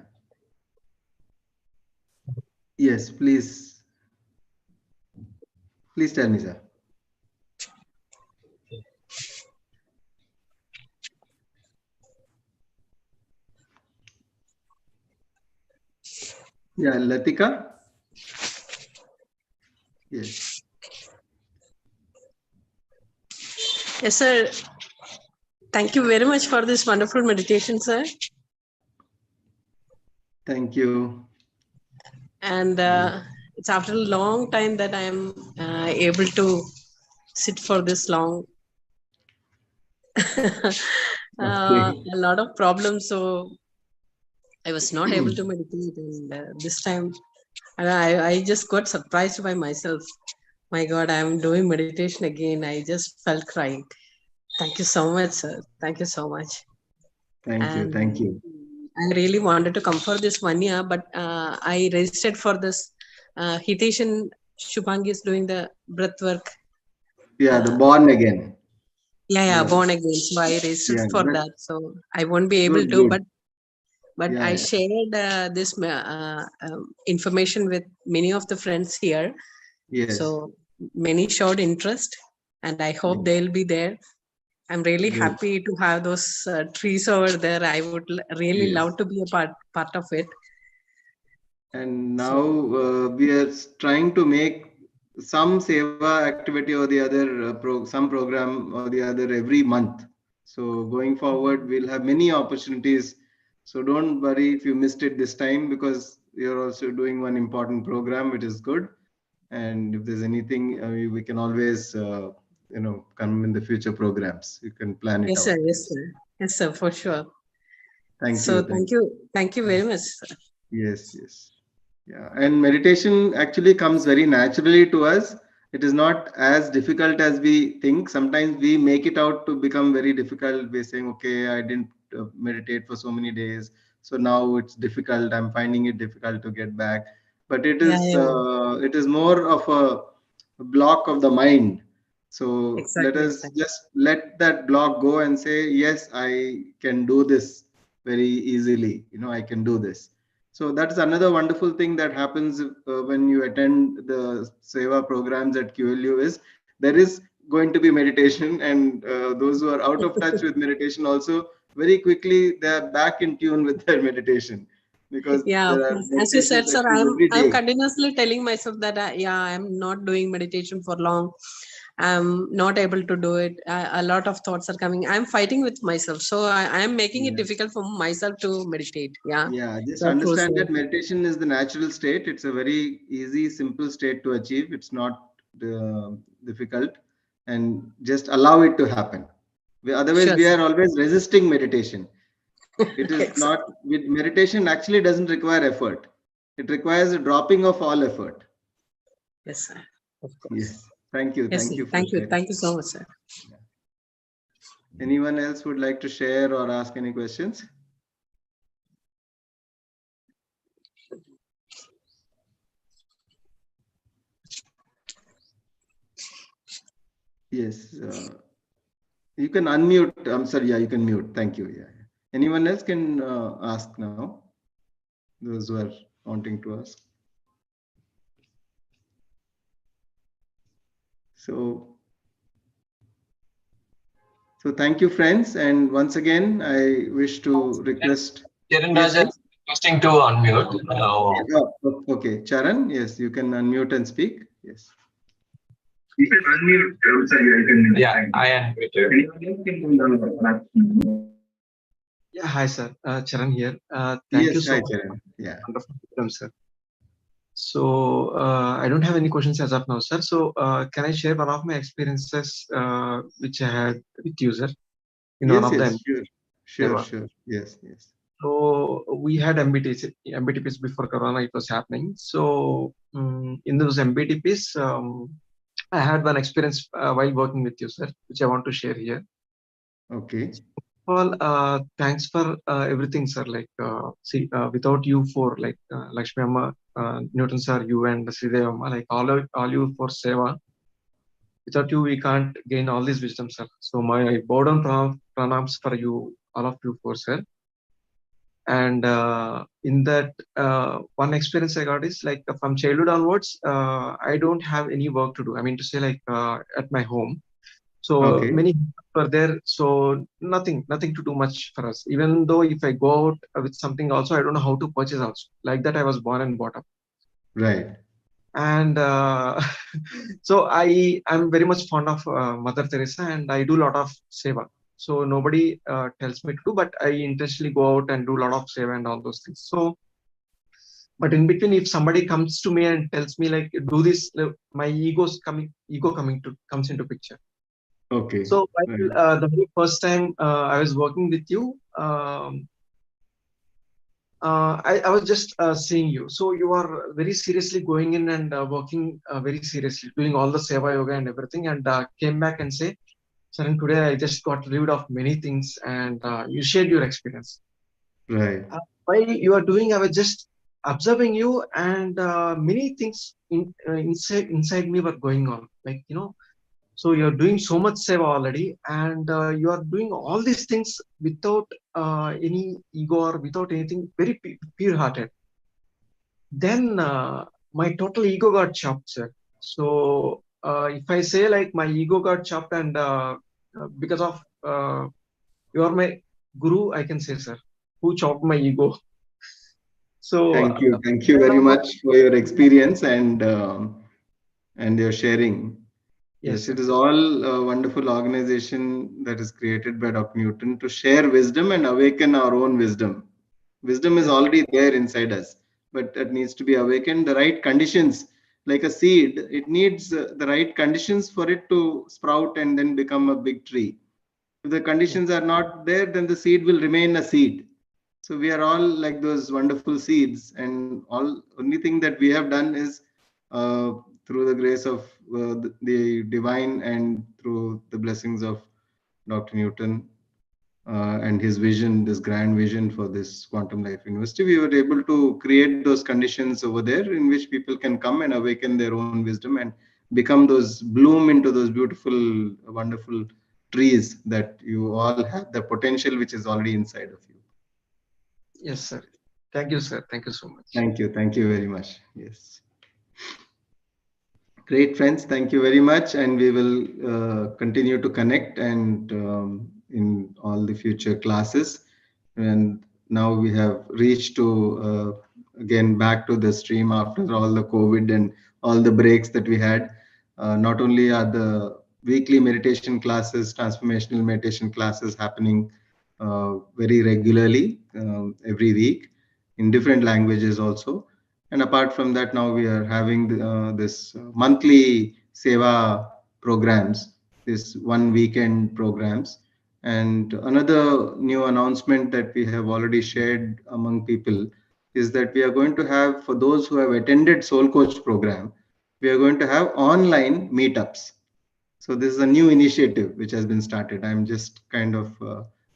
Yes, please. Please tell me, sir. Yeah, Latika. Yes.
Yes, sir. Thank you very much for this wonderful meditation, sir.
Thank you.
And it's after a long time that I am able to sit for this long. A lot of problems, so I was not able to meditate. And this time, I just got surprised by myself. My God, I'm doing meditation again. I just felt crying. Thank you so much, sir. Thank you so much.
Thank you.
And
Thank you.
I really wanted to come for this 1 year, but I registered for this. Hitesh and Shubhangi is doing the breath work.
Yeah, the born again.
Yeah, born again. So I registered
Yeah,
for that. So I won't be able
good,
to,
good.
but
Yeah,
I
yeah.
shared this information with many of the friends here.
Yes.
So many showed interest, and I hope they'll be there. I'm really
Good.
happy to have those trees over there. I would really
Yes.
love to be a part of it.
And now we are trying to make some Seva activity or the other, some program or the other every month. So going forward, we'll have many opportunities. So don't worry if you missed it this time, because you're also doing one important program, which is good. And if there's anything, we can always, come in the future programs. You can plan it
Yes,
out.
sir. Yes, sir. Yes, sir. For sure.
Thank
So
you.
thank you very much, sir.
Yes, yes. Yeah, and meditation actually comes very naturally to us. It is not as difficult as we think. Sometimes we make it out to become very difficult. We're saying, okay, I didn't meditate for so many days, so now it's difficult. I'm finding it difficult to get back. But
Yeah.
it is more of a block of the mind. So let
Exactly.
us just let that block go and say, yes, I can do this very easily. I can do this. So that's another wonderful thing that happens when you attend the Seva programs at QLU is there is going to be meditation, and those who are out of touch with meditation also very quickly they are back in tune with their meditation, because
Yeah,
there
of
are
course. As you
meditation
said, sir,
sessions every
I'm
day.
continuously telling myself that I'm not doing meditation for long. I'm not able to do it. A lot of thoughts are coming. I'm fighting with myself. So I am making it difficult for myself to meditate. Yeah.
Yeah, just
That's so
understand
sad.
that meditation is the natural state. It's a very easy, simple state to achieve. It's not difficult, and just allow it to happen. Otherwise,
Sure,
we
sir.
are always resisting meditation. It is
Exactly.
not, with meditation actually doesn't require effort. It requires a dropping of all effort.
Yes, sir. Of course.
Yes. Thank you.
Yes,
Thank
sir.
you for
Thank you.
sharing.
Thank you so much, sir.
Anyone else would like to share or ask any questions? Yes. You can unmute. I'm sorry. Yeah, you can mute. Thank you. Yeah. Anyone else can ask now? Those who are wanting to ask. So thank you, friends. And once again, I wish to request.
Charan
Yes,
Rajan,
yes.
requesting to unmute.
Oh, okay. Charan, yes, you can unmute and speak. Yes.
You can unmute. I'm sorry, I can.
Yeah, I unmuted.
Yeah, hi sir. Charan here. Thank you
Yes,
so
hi,
much.
Charan. Yeah.
Wonderful program, sir. So I don't have any questions as of now, sir. So can I share one of my experiences which I had with you, sir, in one
Yes,
of
yes,
them?
sure. Sure,
Seva.
sure. Yes, yes.
So we had MBTPs before Corona. It was happening. So in those MBTPs, I had one experience while working with you, sir, which I want to share here.
Okay.
Well, thanks for everything, sir. Like, without you for like Lakshmi Amma, Newton sir, you and Sridhar Amma, like all you for Seva. Without you, we can't gain all this wisdom, sir. So my bow down pranams for you, all of you for sir. And in that one experience I got is like from childhood onwards, I don't have any work to do. I mean to say like at my home. So
Okay.
many were there, so nothing to do much for us. Even though if I go out with something also, I don't know how to purchase also. Like that, I was born and brought up.
Right.
And so I'm very much fond of Mother Teresa, and I do a lot of seva. So nobody tells me to do, but I intentionally go out and do a lot of seva and all those things. So, but in between, if somebody comes to me and tells me like do this, my ego comes into picture.
Okay.
So
Right.
while the very first time I was working with you, I was just seeing you. So you are very seriously going in and working very seriously, doing all the Seva Yoga and everything, and came back and say, Saran, today I just got rid of many things, and you shared your experience.
Right.
While you are doing, I was just observing you, and many things inside me were going on. Like, so you're doing so much seva already, and you are doing all these things without any ego or without anything, very pure-hearted. Then my total ego got chopped, sir. So if I say like my ego got chopped, and because of you are my guru, I can say, sir, who chopped my ego. So
Thank you. Thank you very much for your experience and your sharing.
yes,
Yes,
sir.
it is all a wonderful organization that is created by Dr. Newton to share wisdom and awaken our own wisdom. Wisdom is
Yes,
already there inside us, but it needs to be awakened. The right conditions, like a seed, it needs the right conditions for it to sprout and then become a big tree. If the
yes,
conditions are not there, then the seed will remain a seed. So we are all like those wonderful seeds, and all only thing that we have done is uh, through the grace of the divine and through the blessings of Dr. Newton and his vision, this grand vision for this Quantum Life University, we were able to create those conditions over there in which people can come and awaken their own wisdom and become those, bloom into those beautiful, wonderful trees that you all have, the potential which is already inside of you.
yes, sir. Thank you, sir. Thank you so much.
Thank you. Thank you very much. Yes. Great, friends. Thank you very much. And we will continue to connect and in all the future classes. And now we have reached to again back to the stream after all the COVID and all the breaks that we had. Not only are the weekly meditation classes, transformational meditation classes happening very regularly every week in different languages also. And apart from that, now we are having this monthly Seva programs, this one weekend programs. And another new announcement that we have already shared among people is that we are going to have, for those who have attended Soul Coach program, we are going to have online meetups. So this is a new initiative which has been started. I'm just kind of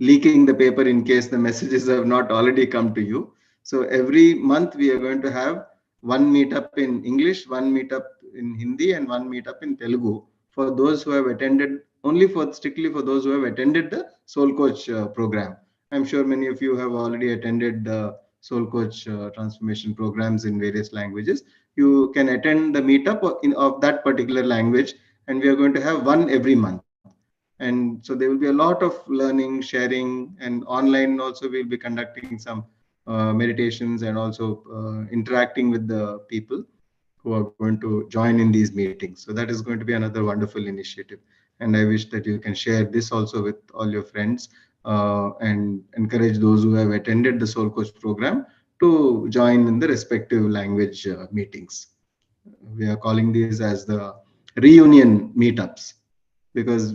leaking the paper in case the messages have not already come to you. So every month we are going to have one meetup in English, one meetup in Hindi, and one meetup in Telugu for those who have attended, only for strictly for those who have attended the Soul Coach program. I'm sure many of you have already attended the Soul Coach transformation programs in various languages. You can attend the meetup of that particular language, and we are going to have one every month. And so there will be a lot of learning, sharing, and online also we'll be conducting some meditations and also interacting with the people who are going to join in these meetings. So that is going to be another wonderful initiative. And I wish that you can share this also with all your friends and encourage those who have attended the Soul Coach program to join in the respective language meetings. We are calling these as the reunion meetups, because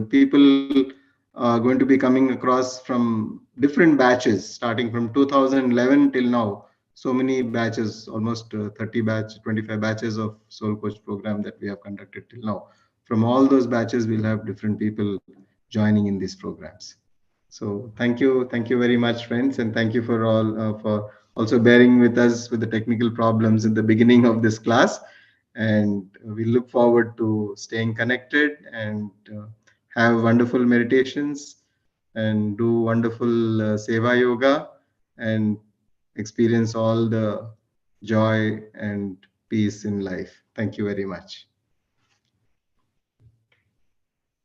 people are going to be coming across from different batches starting from 2011 till now. So many batches, almost 30 batch, 25 batches of Soul Coach program that we have conducted till now. From all those batches, we'll have different people joining in these programs. So thank you very much, friends, and thank you for all for also bearing with us with the technical problems in the beginning of this class. And we look forward to staying connected and have wonderful meditations and do wonderful Seva yoga and experience all the joy and peace in life. Thank you very much.